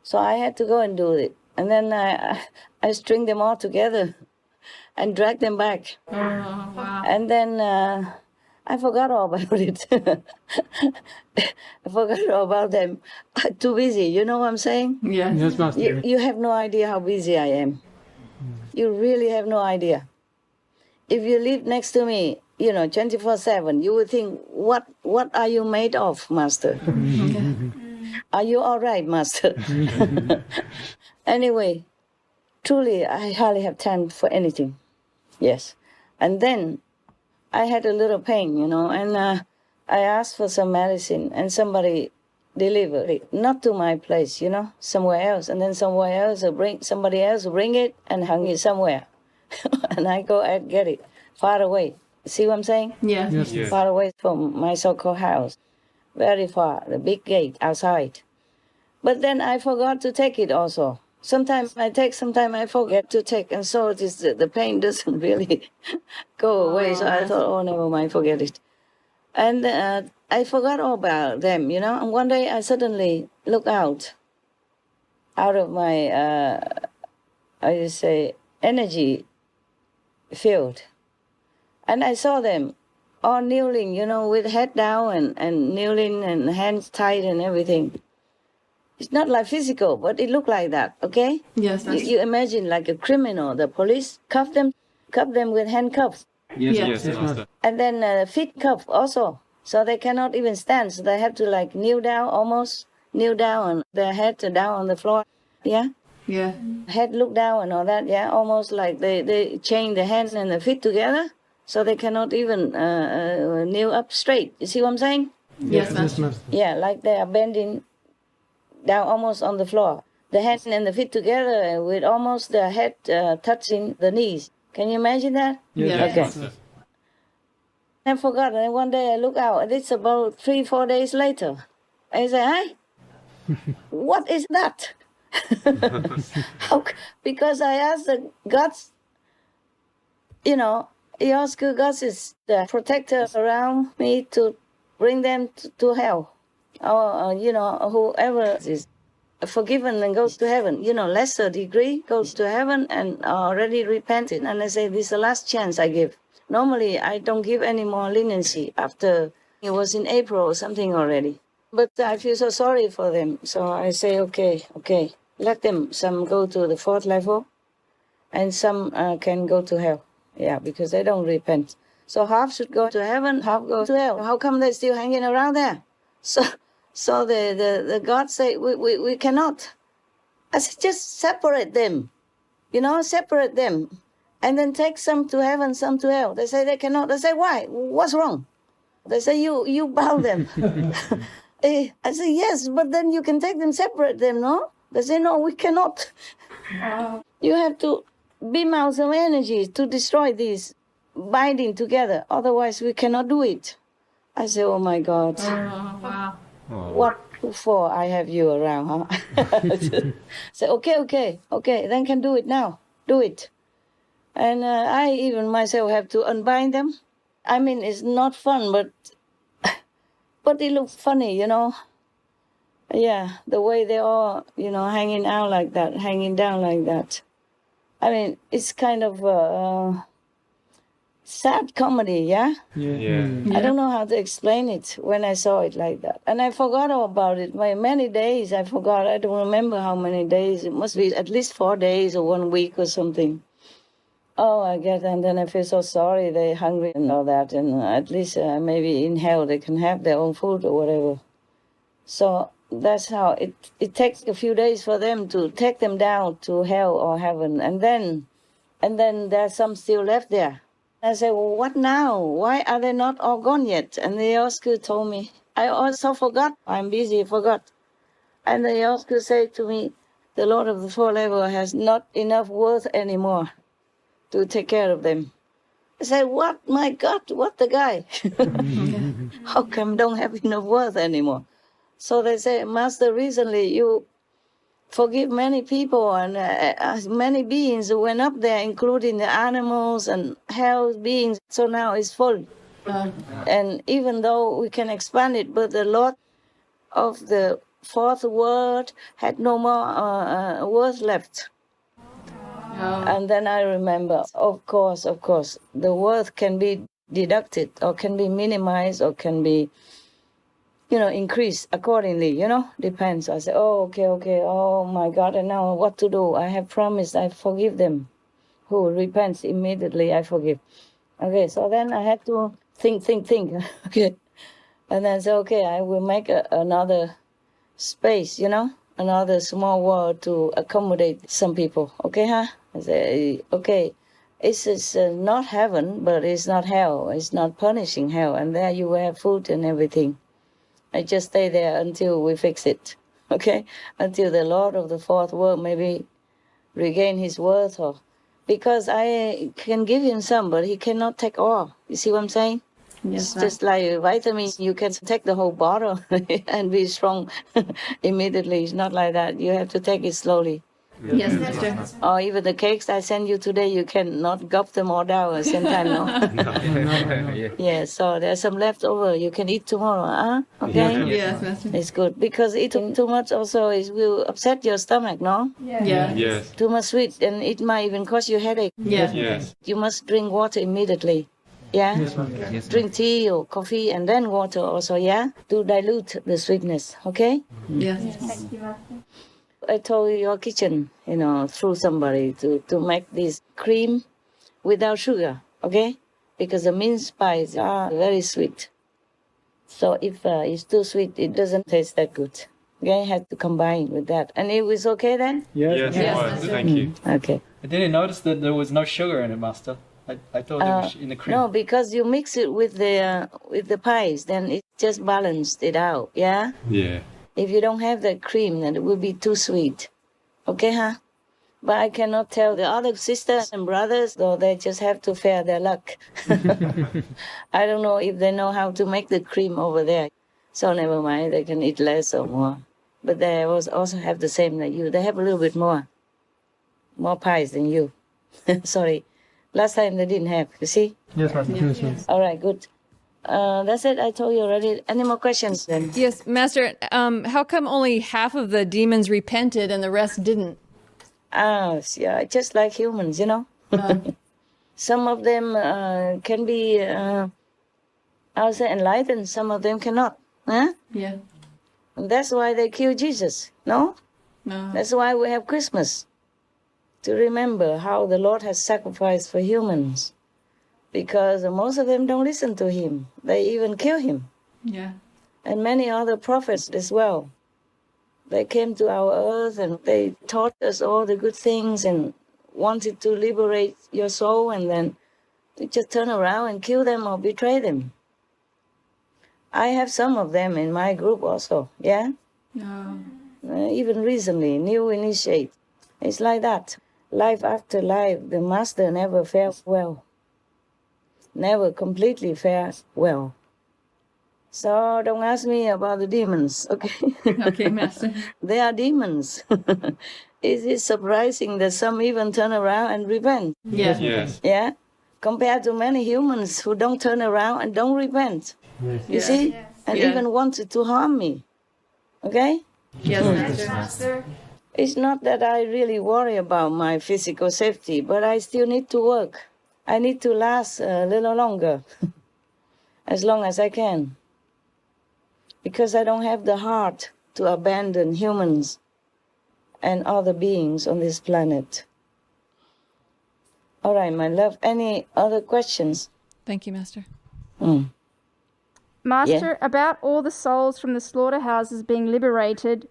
So I had to go and do it. And then I string them all together and drag them back. Oh, wow. And then I forgot all about it. I forgot all about them. Too busy, you know what I'm saying? Yes. Yes, Master. You have no idea how busy I am. You really have no idea. If you live next to me, 24/7, you would think, what are you made of, Master? Are you all right, Master? Anyway, truly, I hardly have time for anything. Yes. And then I had a little pain, and I asked for some medicine, and somebody delivered it, not to my place, somewhere else. And then somebody else will bring it and hang it somewhere. And I go and get it far away. See what I'm saying? Yes. Yes. Far away from my so-called house. Very far, the big gate outside. But then I forgot to take it also. Sometimes I take, sometimes I forget to take. And so it is, the pain doesn't really go away. So I thought, oh, never mind, forget it. And I forgot all about them, And one day I suddenly look out of my, energy field. And I saw them all kneeling, with head down and kneeling and hands tied and everything. It's not like physical, but it looked like that, okay? Yes. You imagine like a criminal, the police cuff them with handcuffs. Yes, Master. And then feet cuff also. So they cannot even stand. So they have to like kneel down, and their head down on the floor. Yeah? Yeah. Head look down and all that, yeah? Almost like they chain the hands and the feet together. So they cannot even kneel up straight. You see what I'm saying? Yes, Master. Yeah, like they are bending down almost on the floor. The hands and the feet together with almost the head touching the knees. Can you imagine that? Yes. Okay. Master. I forgot, and one day I look out, and it's about 3-4 days later. I say, hey, what is that? Because I asked the gods, he asked God is the protector around me to bring them to hell. Or, whoever is forgiven and goes to heaven, lesser degree goes to heaven and already repented. And I say, this is the last chance I give. Normally, I don't give any more leniency after it was in April or something already. But I feel so sorry for them. So I say, okay, let them, some go to the 4th level and some can go to hell. Yeah, because they don't repent. So half should go to heaven, half go to hell. How come they're still hanging around there? So the God say, we cannot. I said, just separate them, separate them. And then take some to heaven, some to hell. They say they cannot. I say, why? What's wrong? They say, you bow them. I say, yes, but then you can take them, separate them, no? They say, no, we cannot. You have to beam out some energy to destroy these binding together. Otherwise, we cannot do it. I say, oh, my God. Wow. What for I have you around, huh? Say, okay, then can do it now. Do it. And I even myself have to unbind them. I mean, it's not fun, but it looks funny, Yeah, the way they all, hanging out like that, hanging down like that. I mean, it's kind of sad comedy, yeah? Yeah. I don't know how to explain it when I saw it like that. And I forgot all about it. Many days I forgot. I don't remember how many days. It must be at least 4 days or 1 week or something. Oh, I get, and then I feel so sorry. They're hungry and all that. And at least maybe in hell they can have their own food or whatever. So that's how it takes a few days for them to take them down to hell or heaven. And then there's some still left there. I say, well, what now? Why are they not all gone yet? And the Oscar told me, I also forgot. I'm busy, forgot. And the Oscar said to me, the Lord of the 4 level has not enough worth anymore to take care of them. I said, what? My God, what the guy? How come don't have enough words anymore? So they say, Master, recently you forgive many people and many beings who went up there, including the animals and hell beings. So now it's full. And even though we can expand it, but the Lord of the fourth world had no more words left. And then I remember, of course, the word can be deducted or can be minimized or can be, increased accordingly, depends. I say, okay, oh my God, I know what to do. I have promised I forgive them. Who repents immediately, I forgive. Okay, so then I had to think. Okay. And then say, okay, I will make another space, another small world to accommodate some people. Okay, huh? I say, okay, it's not heaven, but it's not hell. It's not punishing hell. And there you will have food and everything. I just stay there until we fix it. Okay? Until the Lord of the fourth world maybe regain his worth, or because I can give him some, but he cannot take all. You see what I'm saying? Yes, It's just like vitamins. You can take the whole bottle and be strong immediately. It's not like that. You have to take it slowly. Yes, Master. Or even the cakes I send you today, you cannot gulp them all down at the same time, no? Yeah, so there's some left over. You can eat tomorrow, huh? Okay? Yes, Master. It's good. Because eating too much also will upset your stomach, no? Yeah. Yes. Too much sweet, and it might even cause you headache. Yeah. Yes. You must drink water immediately. Yeah? Yes. Drink tea or coffee and then water also, yeah? To dilute the sweetness, okay? Yes. I told your kitchen, through somebody to make this cream without sugar, okay? Because the mince pies are very sweet. So if it's too sweet, it doesn't taste that good. Okay, have to combine with that. And it was okay then? Yes, it was. Thank you. Okay. I didn't notice that there was no sugar in it, Master. I thought it was in the cream. No, because you mix it with the pies, then it just balanced it out, yeah? Yeah. If you don't have that cream, then it will be too sweet. Okay, huh? But I cannot tell the other sisters and brothers, though they just have to fare their luck. I don't know if they know how to make the cream over there. So never mind, they can eat less or more. But they also have the same like you. They have a little bit more pies than you. Sorry. Last time they didn't have, you see? Yes, Master. Yes. All right, good. That's it. I told you already. Any more questions then? Yes, Master. How come only half of the demons repented and the rest didn't? Yeah, just like humans, Some of them can be, I'll say, enlightened. Some of them cannot. Huh? Yeah. And that's why they killed Jesus, no? No. That's why we have Christmas. To remember how the Lord has sacrificed for humans. Because most of them don't listen to him. They even kill him. Yeah. And many other prophets as well. They came to our earth and they taught us all the good things and wanted to liberate your soul, and then they just turn around and kill them or betray them. I have some of them in my group also, yeah? No. Even recently, new initiate. It's like that. Life after life, the Master never fares well. Never completely fares well. So don't ask me about the demons, okay? Okay, Master. They are demons. Is it surprising that some even turn around and repent? Yeah. Yes. Yeah? Compared to many humans who don't turn around and don't repent. Yes. You see? And Yeah. even wanted to harm me. Okay? Yes, Master. It's not that I really worry about my physical safety, but I still need to work. I need to last a little longer, as long as I can. Because I don't have the heart to abandon humans and other beings on this planet. All right, my love. Any other questions? Thank you, Master. Master, about all the souls from the slaughterhouses being liberated,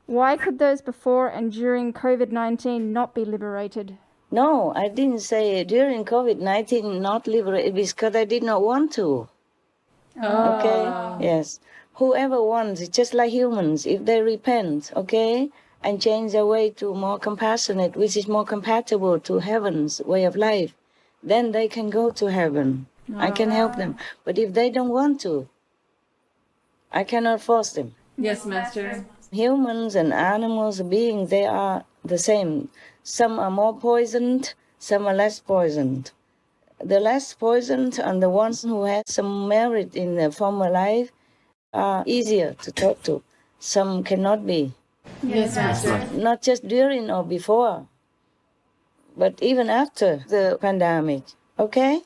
why could those before and during COVID-19 not be liberated? No, I didn't say during COVID-19 not liberated because I did not want to. Oh. Okay? Yes. Whoever wants, it's just like humans, if they repent, okay, and change their way to more compassionate, which is more compatible to heaven's way of life, then they can go to heaven. I can help them. But if they don't want to, I cannot force them. Yes, Master. Humans and animals, beings, they are the same. Some are more poisoned, some are less poisoned. The less poisoned and the ones who had some merit in their former life are easier to talk to. Some cannot be. Yes, Master. Not just during or before, but even after the pandemic. Okay?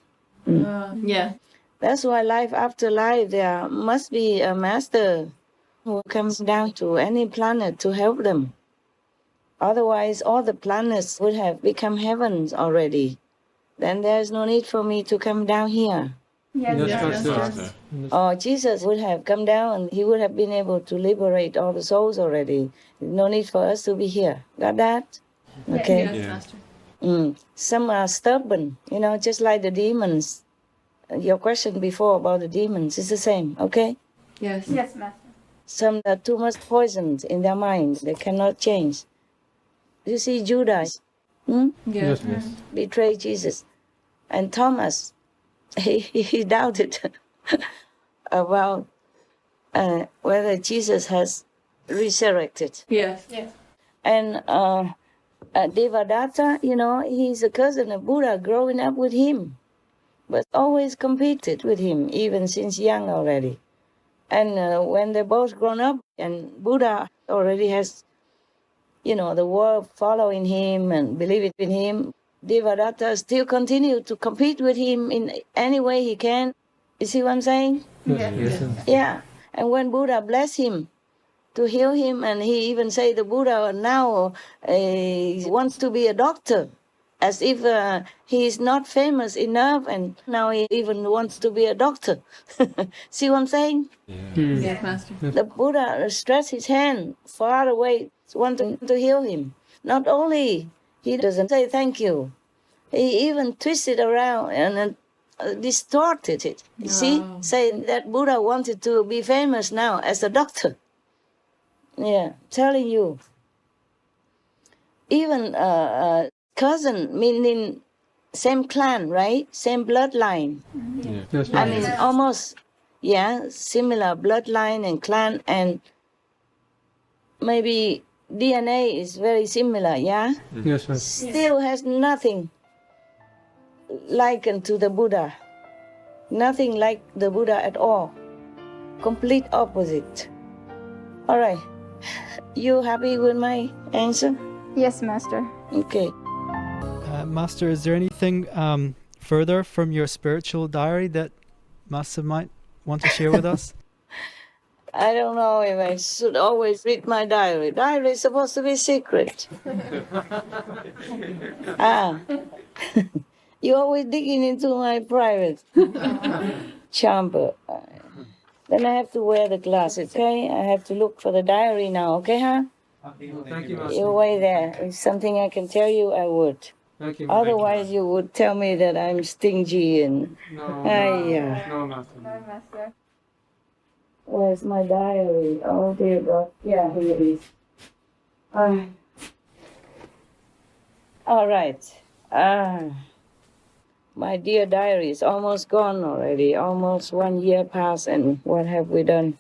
Yeah. That's why life after life, there must be a master who comes down to any planet to help them. Otherwise, all the planets would have become heavens already. Then there's no need for me to come down here. Yes, Master. Or Jesus would have come down and he would have been able to liberate all the souls already. No need for us to be here. Got that? Okay. Yes, Master. Some are stubborn, just like the demons. Your question before about the demons is the same, okay? Yes. Yes, Master. Some are too much poisoned in their minds. They cannot change. You see Judas Yes. betrayed Jesus. And Thomas, he doubted about whether Jesus has resurrected. Yes. And Devadatta, he's a cousin of Buddha, growing up with him, but always competed with him, even since young already. And when they're both grown up, and Buddha already has, the world following him and believing in him, Devadatta still continue to compete with him in any way he can. You see what I'm saying? Yes. Yeah. And when Buddha blessed him to heal him, and he even say the Buddha now wants to be a doctor, as if he is not famous enough, and now he even wants to be a doctor. See what I'm saying? Yes, Master. The Buddha stretched his hand far away, wanting to heal him. Not only he doesn't say thank you, he even twisted around and distorted it. You see, saying that Buddha wanted to be famous now as a doctor. Yeah, telling you. Even cousin, meaning same clan, right? Same bloodline. Yes. I mean, almost, similar bloodline and clan, and maybe DNA is very similar, yeah? Yes. Still has nothing likened to the Buddha. Nothing like the Buddha at all. Complete opposite. All right. You happy with my answer? Yes, Master. Okay. Master, is there anything further from your spiritual diary that Master might want to share with us? I don't know if I should always read my diary. Diary is supposed to be secret. You always digging into my private chamber. Then I have to wear the glasses, okay? I have to look for the diary now, okay, huh? Thank you, Master. You wait there. If something I can tell you, I would. Thank you. Otherwise, you would tell me that I'm stingy and... No, yeah. Master. No, Master. Where's my diary? Oh, dear God. Yeah, here it is. All right. My dear diary is almost gone already. Almost 1 year passed, and what have we done?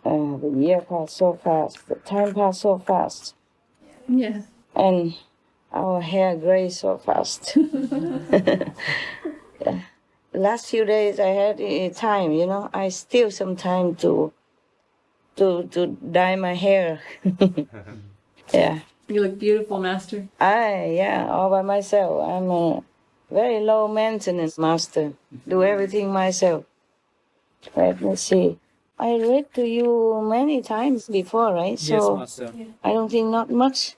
The year passed so fast. The time passed so fast. Yes. And our hair grays so fast. The last few days I had time, I still some time to dye my hair. Yeah. You look beautiful, Master. All by myself. I'm a very low maintenance master. Do everything myself. Let me see. I read to you many times before, right? Yes, So Master. I don't think not much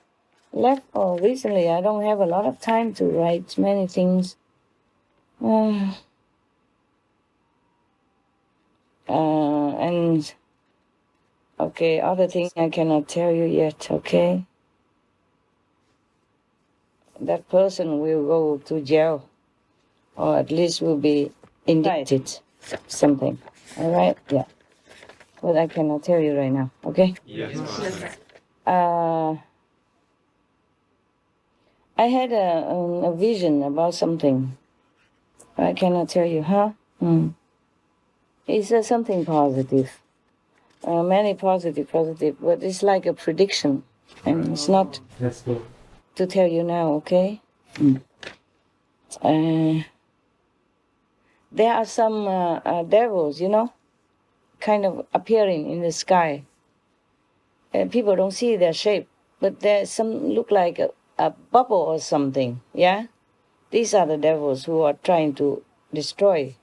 left. Or recently, I don't have a lot of time to write many things. And okay, other things I cannot tell you yet, okay? That person will go to jail, or at least will be indicted, something. All right? Yeah. But I cannot tell you right now, okay? Yes, Master. I had a vision about something. I cannot tell you, huh? It's something positive. Many positive, but it's like a prediction. And it's not to tell you now, okay? There are some devils, kind of appearing in the sky. People don't see their shape, but there's some look like a bubble or something, yeah? These are the devils who are trying to destroy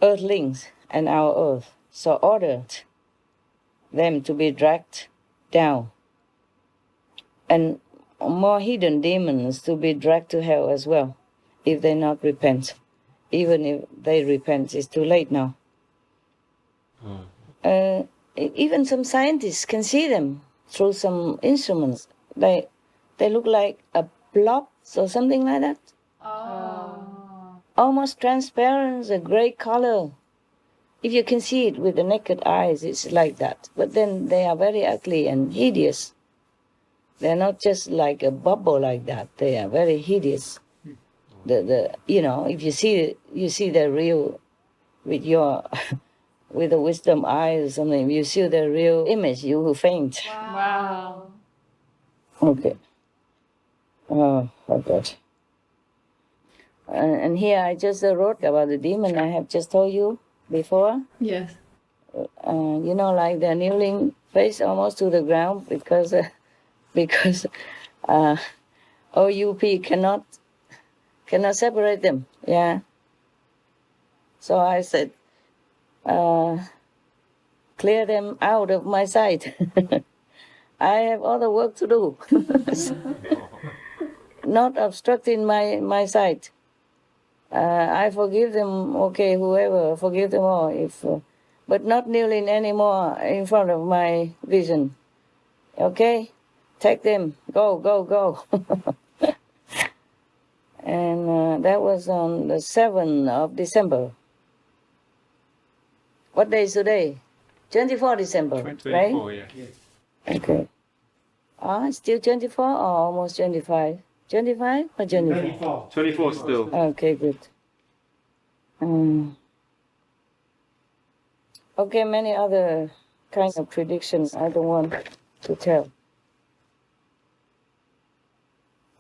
earthlings and our earth. So ordered them to be dragged down. And more hidden demons to be dragged to hell as well, if they not repent. Even if they repent, it's too late now. Even some scientists can see them through some instruments. They look like a blob or something like that. Almost transparent, a gray color. If you can see it with the naked eyes, it's like that. But then they are very ugly and hideous. They're not just like a bubble like that. They are very hideous. If you see the real with your with the wisdom eye or something, you see the real image, you will faint. Wow. Okay. Oh God. And here I just wrote about the demon I have just told you before. Yes. Like they're kneeling face almost to the ground because OUP cannot separate them. Yeah. So I said, clear them out of my sight. I have other work to do. Not obstructing my sight. I forgive them, okay, whoever, forgive them all, but not kneeling anymore in front of my vision. Okay? Take them, go. And that was on the 7th of December. What day is today? 24 December, 24, right? yeah. Okay. Still 24 or almost 25? 25 or 24? 24 still. Okay, good. Okay, many other kinds of predictions I don't want to tell.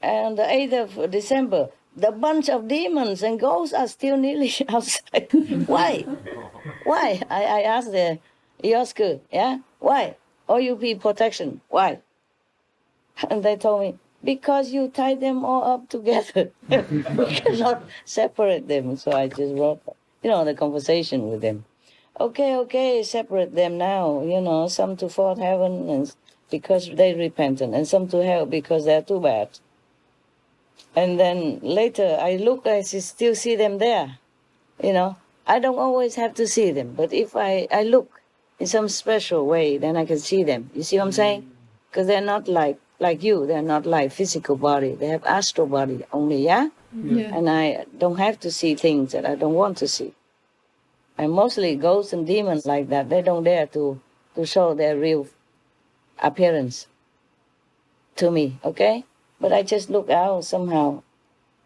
And the 8th of December, the bunch of demons and ghosts are still kneeling outside. Why? Why? I asked the Ioska, yeah? Why? OUP protection, why? And they told me, because you tie them all up together. We cannot separate them. So I just wrote, the conversation with them. Okay, separate them now. Some to fourth heaven and because they repentant, and some to hell because they're too bad. And then later I look, I still see them there. I don't always have to see them, but if I look in some special way, then I can see them. You see what I'm saying? Because they're not like you. They're not like physical body. They have astral body only, yeah? Yeah. And I don't have to see things that I don't want to see. And mostly ghosts and demons like that, they don't dare to show their real appearance to me, okay? But I just look out somehow.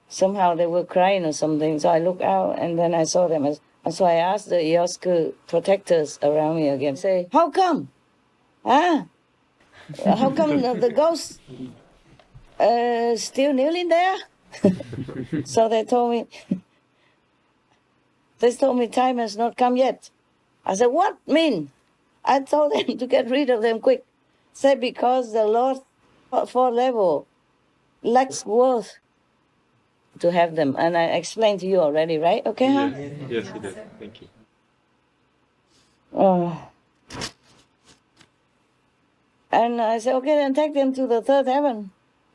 Somehow they were crying or something, so I look out and then I saw them. And so I asked the Ioska protectors around me again, say, how come? How come the ghosts still kneeling there? So they told me time has not come yet. I said, what mean? I told them to get rid of them quick. Say because the Lord for level lacks worth to have them. And I explained to you already, right? Okay, huh? Yes, you did. Thank you. And I said, okay, then take them to the third heaven.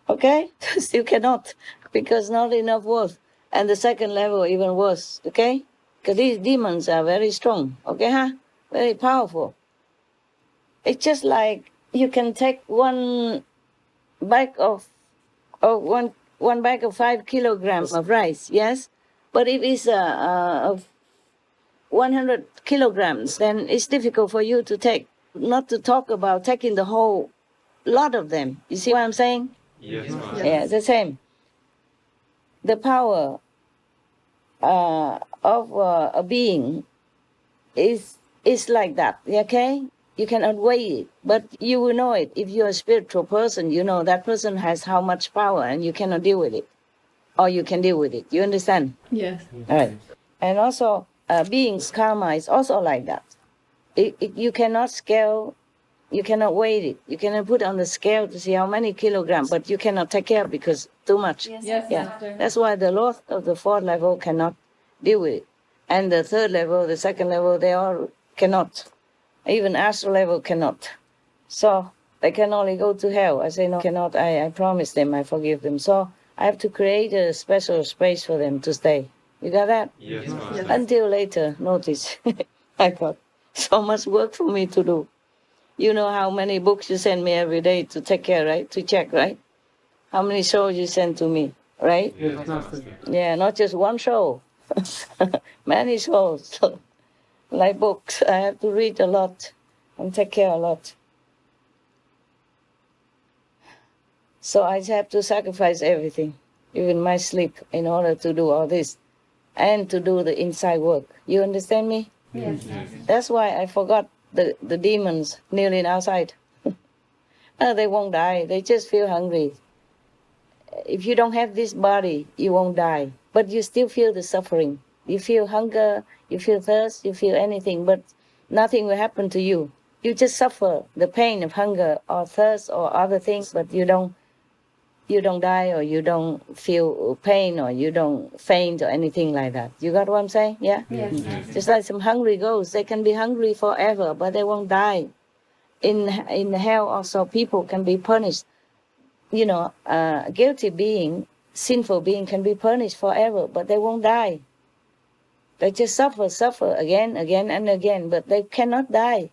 Okay? Still cannot, because not enough worth. And the second level even worse, okay? Because these demons are very strong, okay, huh? Very powerful. It's just like you can take one bag of 5 kilograms of rice, yes? But if it's of 100 kilograms, then it's difficult for you to take. Not to talk about taking the whole lot of them. You see what I'm saying? Yes, Master. Yeah, the same. The power of a being is like that, okay? You cannot weigh it, but you will know it. If you're a spiritual person, you know that person has how much power and you cannot deal with it. Or you can deal with it. You understand? Yes. All right. And also, being's karma is also like that. You cannot scale, you cannot weigh it. You cannot put on the scale to see how many kilograms, but you cannot take care because too much. Yes, Master. That's why the Lord of the fourth level cannot deal with it. And the third level, the second level, they all cannot. Even astral level cannot. So they can only go to hell. I say, no, cannot. I promise them, I forgive them. So I have to create a special space for them to stay. You got that? Yes, Master. Until later, notice. I got so much work for me to do. You know how many books you send me every day to take care, right? To check, right? How many shows you send to me, right? Yes, Master. Yeah, not just one show. Many shows. Like books, I have to read a lot and take care a lot. So I have to sacrifice everything, even my sleep, in order to do all this and to do the inside work. You understand me? Yes. That's why I forgot the demons kneeling outside. They won't die. They just feel hungry. If you don't have this body, you won't die. But you still feel the suffering. You feel hunger, you feel thirst, you feel anything, but nothing will happen to you. You just suffer the pain of hunger or thirst or other things, but you don't die, or you don't feel pain, or you don't faint or anything like that. You got what I'm saying? Yeah? Yes. Just like some hungry ghosts, they can be hungry forever, but they won't die. In hell also, people can be punished. You know, guilty being, sinful being can be punished forever, but they won't die. They just suffer again and again, but they cannot die.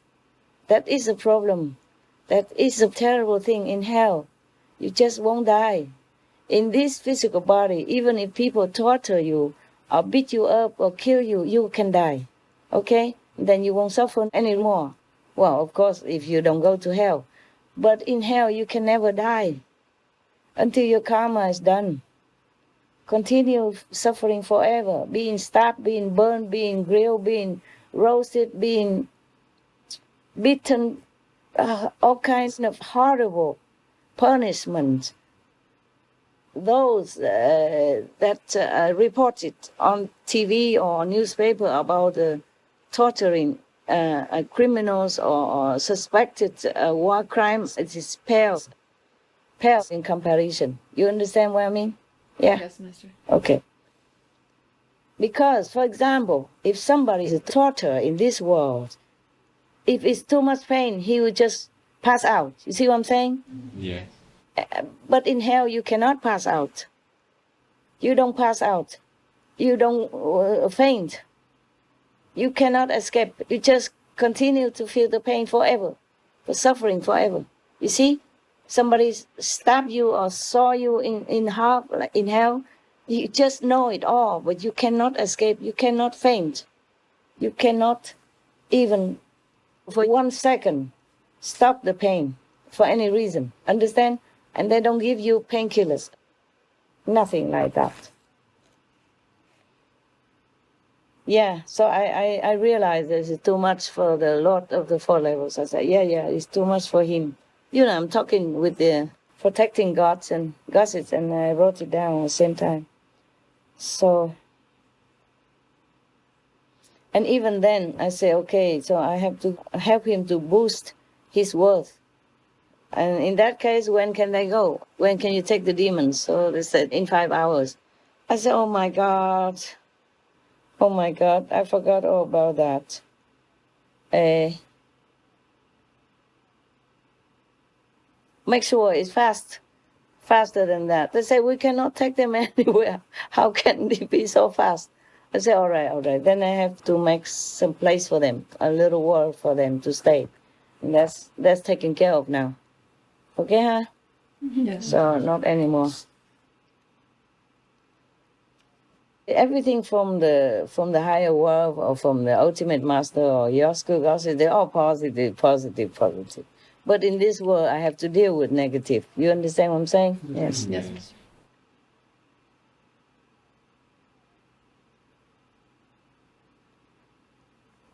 That is a problem. That is a terrible thing in hell. You just won't die. In this physical body, even if people torture you, or beat you up, or kill you, you can die. Okay? Then you won't suffer anymore. Well, of course, if you don't go to hell. But in hell, you can never die until your karma is done. Continue suffering forever, being stabbed, being burned, being grilled, being roasted, being beaten, all kinds of horrible punishment. Those that reported on TV or newspaper about torturing criminals or suspected war crimes, it is pale in comparison. You understand what I mean? Yeah. Yes, Master. Okay. Because, for example, if somebody is a torturer in this world, if it's too much pain, he will just pass out. You see what I'm saying? Yes. But in hell, you cannot pass out. You don't pass out. You don't faint. You cannot escape. You just continue to feel the pain forever, the suffering forever. You see? Somebody stabbed you or saw you in hell, you just know it all, but you cannot escape, you cannot faint. You cannot even for 1 second stop the pain for any reason. Understand? And they don't give you painkillers. Nothing like that. Yeah, so I realized this is too much for the Lord of the Four Levels. I said, yeah, it's too much for him. You know, I'm talking with the protecting gods and goddesses, and I wrote it down at the same time. So, and even then, I say, okay, so I have to help him to boost his worth. And in that case, when can they go? When can you take the demons? So they said, in 5 hours. I said, oh my God, I forgot all about that. Make sure it's faster than that. They say, we cannot take them anywhere. How can they be so fast? I say, all right. Then I have to make some place for them, a little world for them to stay. And that's taken care of now. Okay, huh? Yes. So not anymore. Everything from the higher world or from the ultimate master or your school gossip, they're all positive. But in this world, I have to deal with negative. You understand what I'm saying? Yes. Yes.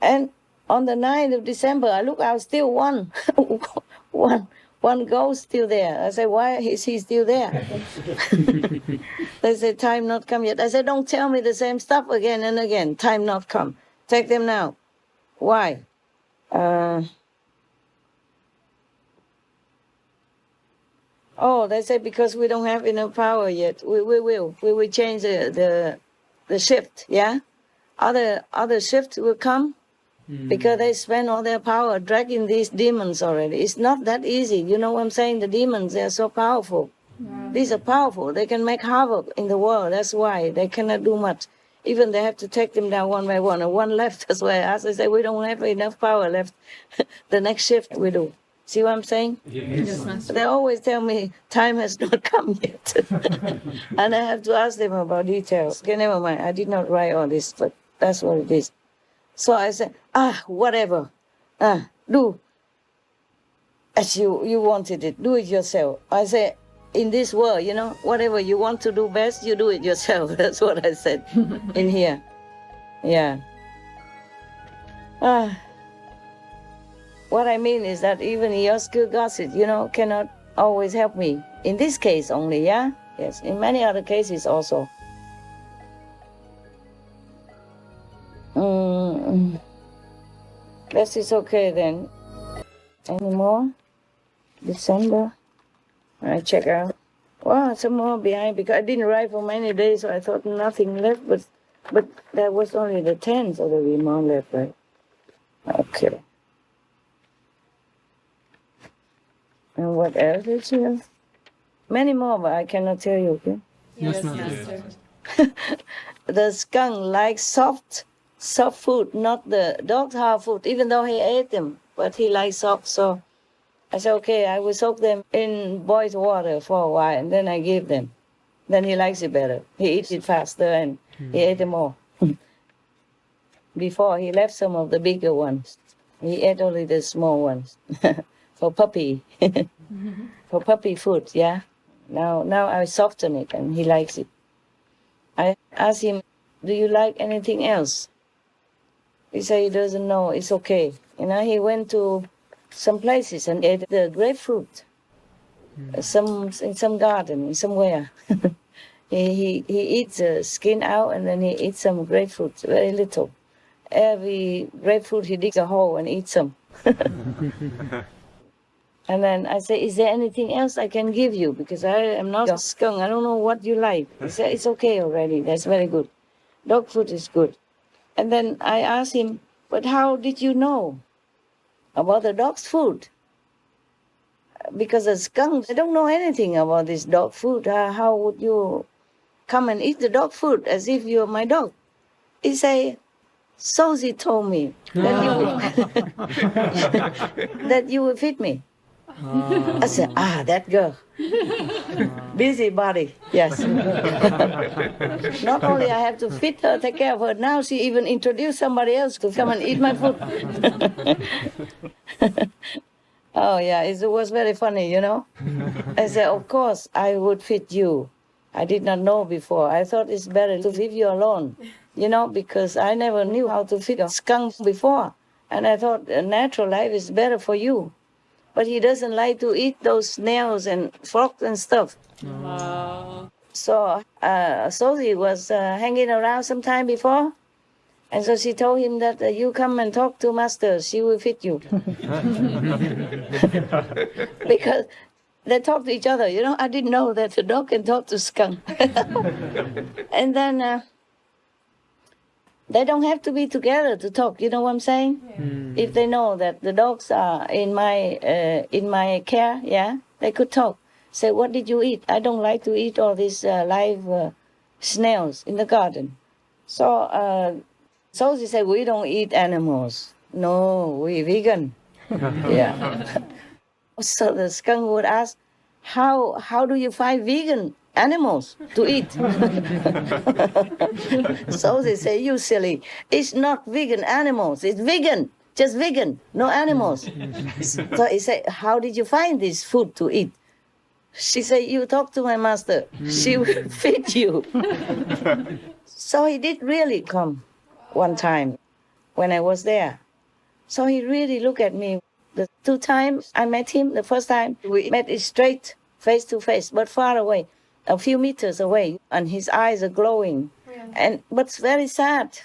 And on the 9th of December, I look out, still one ghost still there. I say, why is he still there? They say, time not come yet. I said, don't tell me the same stuff again and again. Time not come. Take them now. Why? They say because we don't have enough power yet. We will change the shift. Yeah, other shift will come because they spend all their power dragging these demons already. It's not that easy. You know what I'm saying? The demons, they are so powerful. Yeah. These are powerful. They can make havoc in the world. That's why they cannot do much. Even they have to take them down one by one. And one left, that's why I ask. They say, we don't have enough power left. The next shift we do. See what I'm saying? Yes. They always tell me time has not come yet. And I have to ask them about details. Okay, never mind. I did not write all this, but that's what it is. So I said, whatever. Do as you wanted it. Do it yourself. I say, in this world, whatever you want to do best, you do it yourself. That's what I said in here. Yeah. What I mean is that even your skill gossip, cannot always help me. In this case only, yeah? Yes, in many other cases also. That is okay then. Any more? December? I check out. Wow, some more behind because I didn't write for many days, so I thought nothing left, but that was only the 10th, so there will be more left, right? Okay. And what else is here? Many more, but I cannot tell you, okay? Yes, Master. The skunk likes soft food, not the dog's hard food, even though he ate them, but he likes soft, so I said, okay, I will soak them in boiled water for a while, and then I give them. Then he likes it better. He eats it faster, and he ate them all. Before, he left some of the bigger ones. He ate only the small ones. For puppy. For puppy food, yeah. Now I soften it, and he likes it. I asked him, do you like anything else? He said he doesn't know. It's okay. He went to some places and ate the grapefruit. In some garden, somewhere. he eats the skin out, and then he eats some grapefruit, very little. Every grapefruit he digs a hole and eats some. And then I say, is there anything else I can give you? Because I am not a skunk. I don't know what you like. He said, it's okay already. That's very good. Dog food is good. And then I asked him, but how did you know about the dog's food? Because the skunk, they don't know anything about this dog food. How would you come and eat the dog food as if you're my dog? He said, Sophie told me that you will feed me. I said, that girl. Busybody, yes. Not only I have to feed her, take care of her, now she even introduced somebody else to come and eat my food. Oh, yeah, it was very funny, I said, of course, I would feed you. I did not know before. I thought it's better to leave you alone, because I never knew how to feed a skunk before. And I thought a natural life is better for you. But he doesn't like to eat those snails and frogs and stuff. So Sophie was hanging around some time before. And so she told him that you come and talk to Master. She will feed you. Because they talk to each other. I didn't know that the dog can talk to skunk. And then they don't have to be together to talk. You know what I'm saying? If they know that the dogs are in my care, yeah, they could talk. Say, what did you eat? I don't like to eat all these live snails in the garden. So she said, we don't eat animals. No, we vegan. Yeah. So the skunk would ask, how do you find vegan animals to eat? So they say, you silly, it's not vegan animals, it's vegan. just vegan, no animals. So he said, how did you find this food to eat? She said, you talk to my master. She will feed you. So he did really come one time when I was there. So he really looked at me. The 2 times I met him, the first time we met straight, face to face, but far away, a few meters away, and his eyes are glowing. Yeah. But it's very sad.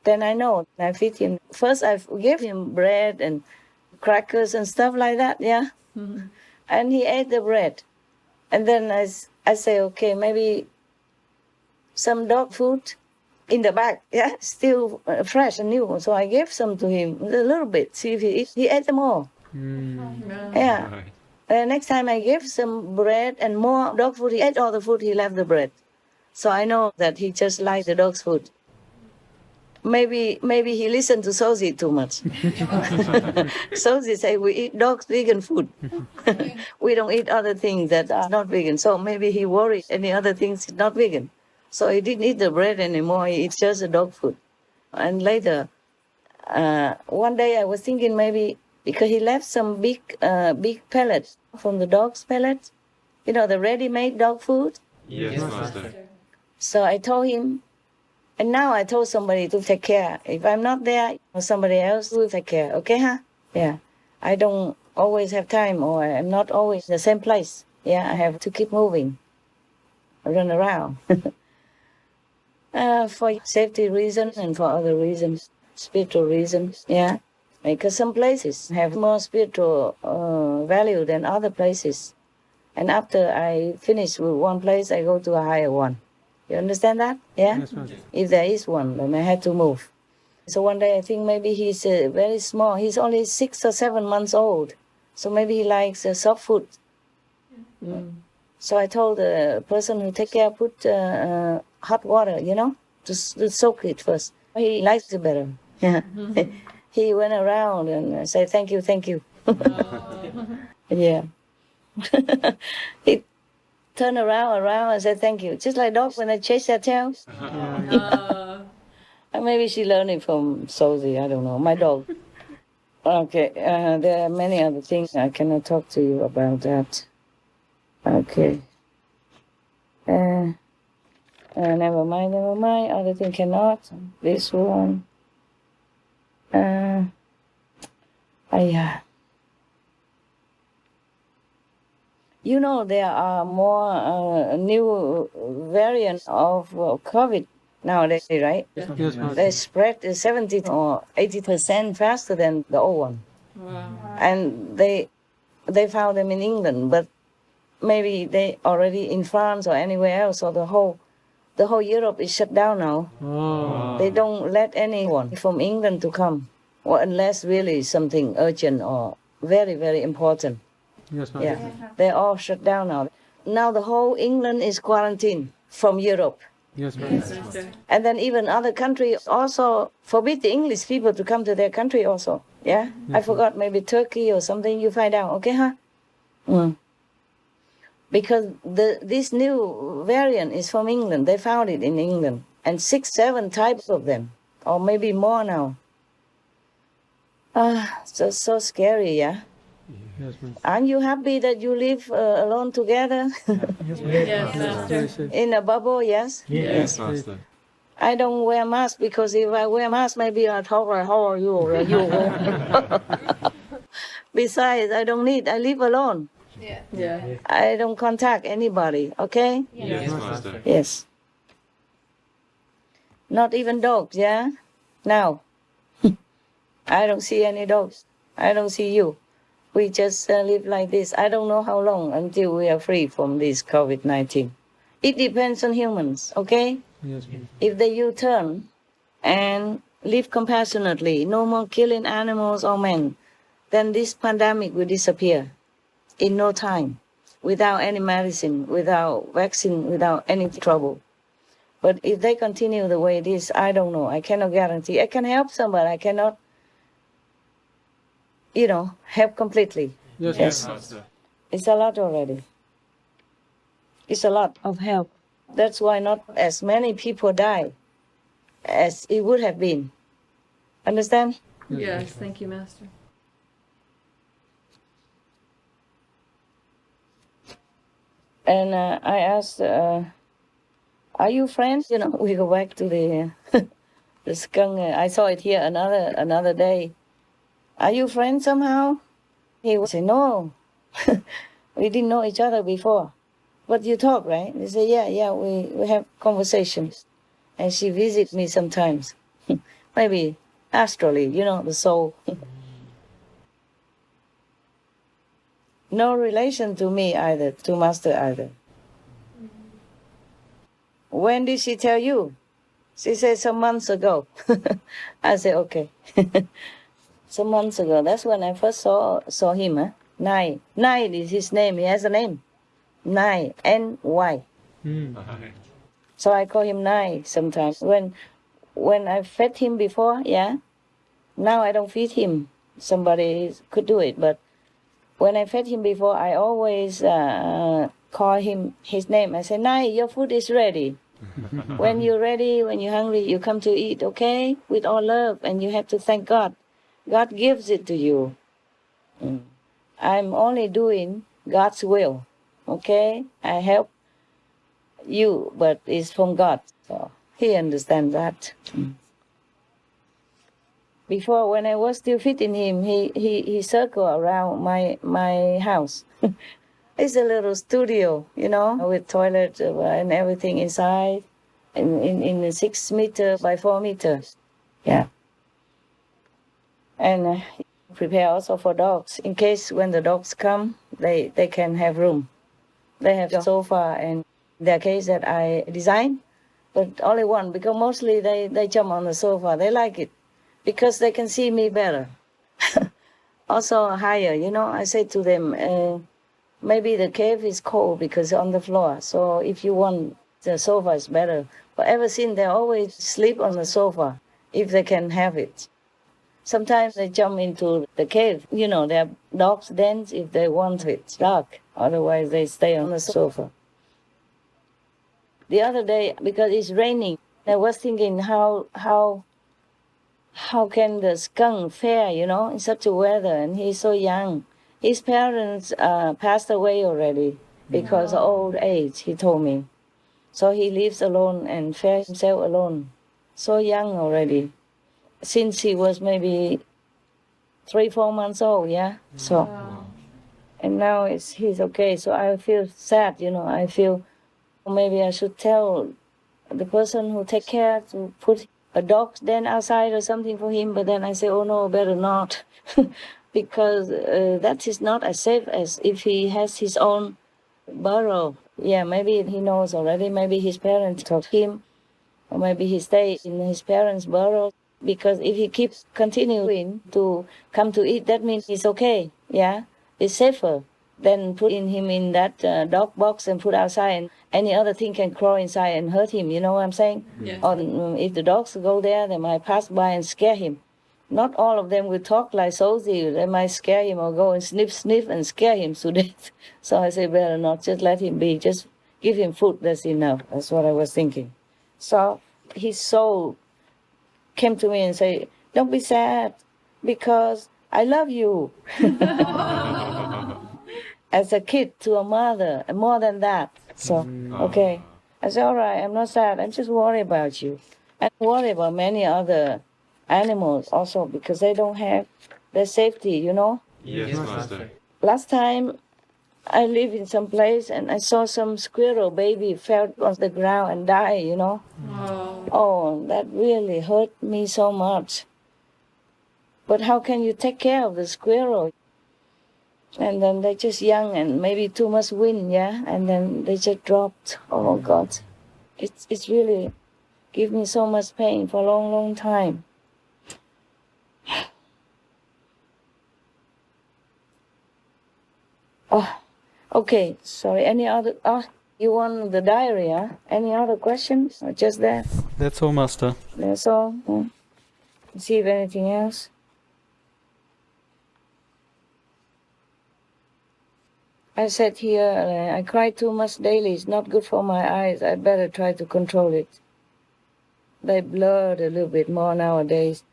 Then I know, I feed him. First I gave him bread and crackers and stuff like that, yeah? Mm-hmm. And he ate the bread. And then I say, okay, maybe some dog food in the bag, yeah, still fresh and new. So I gave some to him, a little bit, see if he eats. He ate them all. Yeah. Right. Next time I gave some bread and more dog food. He ate all the food, he left the bread. So I know that he just liked the dog's food. Maybe he listened to Sozi too much. Sozi say we eat dogs vegan food. We don't eat other things that are not vegan. So maybe he worried any other things not vegan. So he didn't eat the bread anymore. He eats just the dog food. And later, one day I was thinking maybe because he left some big pellets from the dog's pellets, the ready-made dog food. Yes, Master. So I told him, and now I told somebody to take care. If I'm not there, somebody else will take care. Okay, huh? Yeah. I don't always have time, or I'm not always in the same place. Yeah, I have to keep moving, run around. For safety reasons and for other reasons, spiritual reasons, yeah. Because some places have more spiritual value than other places. And after I finish with one place, I go to a higher one. You understand that? Yeah? Yes, if there is one, then I had to move. So one day I think maybe he's very small. He's only 6 or 7 months old. So maybe he likes soft food. So I told the person who take care, put hot water, to soak it first. He likes it better. Yeah. He went around and said, thank you, thank you. Yeah. He turned around and said, thank you. Just like dogs when they chase their tails. Maybe she learned it from Sozi, I don't know, my dog. Okay, there are many other things. I cannot talk to you about that. Okay. Never mind. Other thing cannot. This one. Yeah. There are more new variants of COVID nowadays, right? Yes, they spread 70 or 80% faster than the old one. Wow. And they found them in England, but maybe they already in France or anywhere else, or the whole Europe is shut down now. Oh. They don't let anyone from England to come, or unless really something urgent or very, very important. Yes, yeah, they're all shut down now. Now the whole England is quarantined from Europe. Yes, and then even other countries also forbid the English people to come to their country also. Yeah, I forgot, maybe Turkey or something. You find out, okay, huh? Because this new variant is from England. They found it in England, and 6, 7 types of them, or maybe more now. So scary, yeah. Yes, aren't you happy that you live alone together? Yes, Master. In a bubble, yes? Yes, Master. I don't wear mask because if I wear mask, maybe I'll talk like, how are you? Besides, I live alone. Yeah. I don't contact anybody, okay? Yes, Master. Yes. Not even dogs, yeah? Now. I don't see any dogs. I don't see you. We just live like this. I don't know how long until we are free from this COVID-19. It depends on humans, okay? Yes, if they U-turn and live compassionately, no more killing animals or men, then this pandemic will disappear in no time, without any medicine, without vaccine, without any trouble. But if they continue the way it is, I don't know. I cannot guarantee. I can help somebody. I cannot, help completely. Yes. It's a lot already. It's a lot of help. That's why not as many people die as it would have been Understand? Yes, thank you, Master. And I asked, are you friends? You know, we go back to the the skunk. I saw it here another day. Are you friends somehow? He would say, no. We didn't know each other before. But you talk, right? He said, yeah, we have conversations. And she visits me sometimes. Maybe astrally, you know, the soul. No relation to me either, to Master either. When did she tell you? She said some months ago. I said, okay. Some months ago. That's when I first saw him. Huh? Nai. Nai is his name. He has a name. Nai. N-Y. So I call him Nai sometimes. When I fed him before, yeah. Now I don't feed him. Somebody could do it. But when I fed him before, I always call him his name. I say, Nai, your food is ready. When you're ready, when you're hungry, you come to eat, okay? With all love. And you have to thank God. God gives it to you. I'm only doing God's will, okay? I help you, but it's from God. So he understands that. Before, when I was still feeding him, he circled around my house. It's a little studio, you know, with toilet and everything inside, in 6 meters by 4 meters. Yeah. And prepare also for dogs. In case when the dogs come, they can have room. They have a sofa and their case that I design, but only one, because mostly they jump on the sofa. They like it because they can see me better. Also higher, you know, I say to them, maybe the cave is cold because on the floor. So if you want, the sofa is better. But ever since they always sleep on the sofa if they can have it. Sometimes they jump into the cave. You know, their dogs dance if they want it dark. Otherwise, they stay on the sofa. The other day, because it's raining, I was thinking how can the skunk fare, you know, in such a weather? And he's so young. His parents passed away already because of old age, he told me. So he lives alone and fares himself alone. So young already. Since he was maybe 3-4 months old, yeah. So, and now he's okay. So I feel sad, you know. I feel maybe I should tell the person who take care to put a dog's den outside or something for him. But then I say, oh no, better not, because that is not as safe as if he has his own burrow. Yeah, maybe he knows already. Maybe his parents taught him, or maybe he stays in his parents' burrow. Because if he keeps continuing to come to eat, that means it's okay, yeah? It's safer than putting him in that dog box and put outside, and any other thing can crawl inside and hurt him, you know what I'm saying? Yeah. Or if the dogs go there, they might pass by and scare him. Not all of them will talk like Sophie. They might scare him or go and sniff and scare him to death. So I say, better not, just let him be. Just give him food, that's enough. That's what I was thinking. So his soul came to me and said, don't be sad, because I love you. As a kid to a mother, and more than that. So, okay. I said, all right, I'm not sad. I'm just worried about you. And worry about many other animals also, because they don't have their safety, you know? Yes, Master. Last time I lived in some place and I saw some squirrel baby fell on the ground and died, you know? Oh, that really hurt me so much. But how can you take care of the squirrel? And then they're just young and maybe too much wind, yeah? And then they just dropped. Oh, God. It's really give me so much pain for a long, long time. Oh, okay. Sorry. Any other? Oh, you want the diary, huh? Any other questions? Or just that? That's all, Master. That's all? See if anything else? I said here, I cry too much daily. It's not good for my eyes. I better try to control it. They blurred a little bit more nowadays.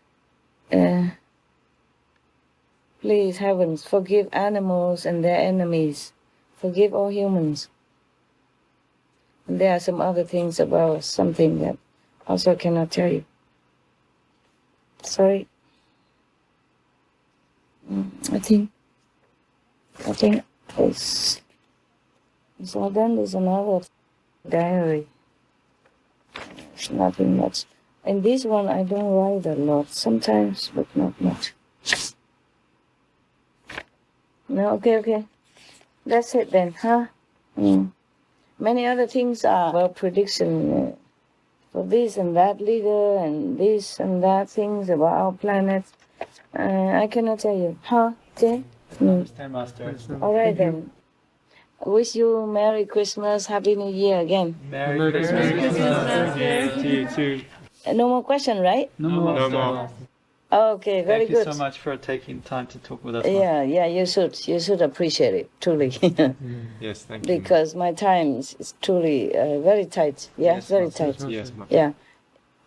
Please, heavens, forgive animals and their enemies. Forgive all humans. And there are some other things about something that also cannot tell you. Sorry. I think it's all done. There's another diary. It's nothing much. And this one I don't write a lot. Sometimes, but not much. No, okay. That's it then, huh? Many other things are about prediction for this and that leader and this and that things about our planet. I cannot tell you, huh? Okay? Understand, Master. All right then. I wish you Merry Christmas, Happy New Year again. Merry Christmas, Master. To you too. No more question, right? No more. Okay, very good. Thank you so much for taking time to talk with us. Yeah, you should appreciate it, truly. Yes, thank you. Because my time is truly very tight. Yeah, Yes, very Master. tight. Yes, Master. Yeah.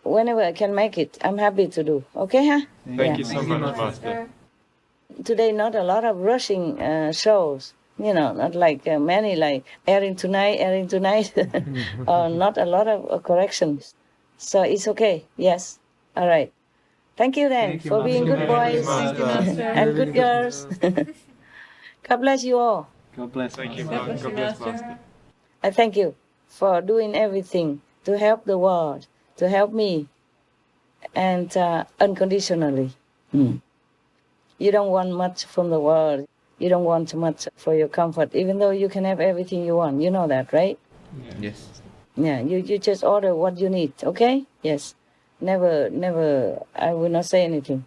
Whenever I can make it, I'm happy to do. Okay, huh? Thank you so much, Master. Today, not a lot of rushing shows. Not like many, like airing tonight, or not a lot of corrections. So it's okay. Yes. All right. Thank you then for being good boys and good girls. God bless you all. God bless. Thank you, God bless, Master. I thank you for doing everything to help the world, to help me, and unconditionally. You don't want much from the world. You don't want much for your comfort, even though you can have everything you want. You know that, right? Yes. Yeah, you just order what you need, okay? Yes. Never, I will not say anything.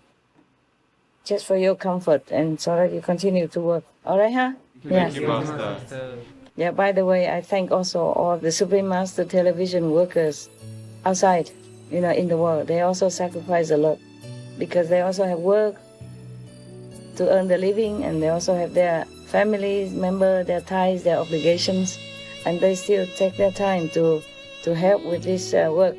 Just for your comfort and so that you continue to work. All right, huh? Thank you, Master. Yeah, by the way, I thank also all the Supreme Master television workers outside, in the world. They also sacrifice a lot because they also have work to earn the living, and they also have their families, their ties, their obligations, and they still take their time to help with this work,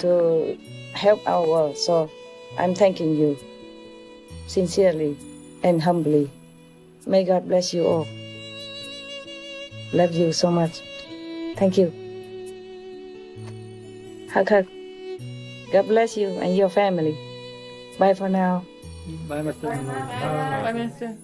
to help our world. So I'm thanking you sincerely and humbly. May God bless you all. Love you so much. Thank you. Hug, hug. God bless you and your family. Bye for now. Bye, Master. Bye, Master.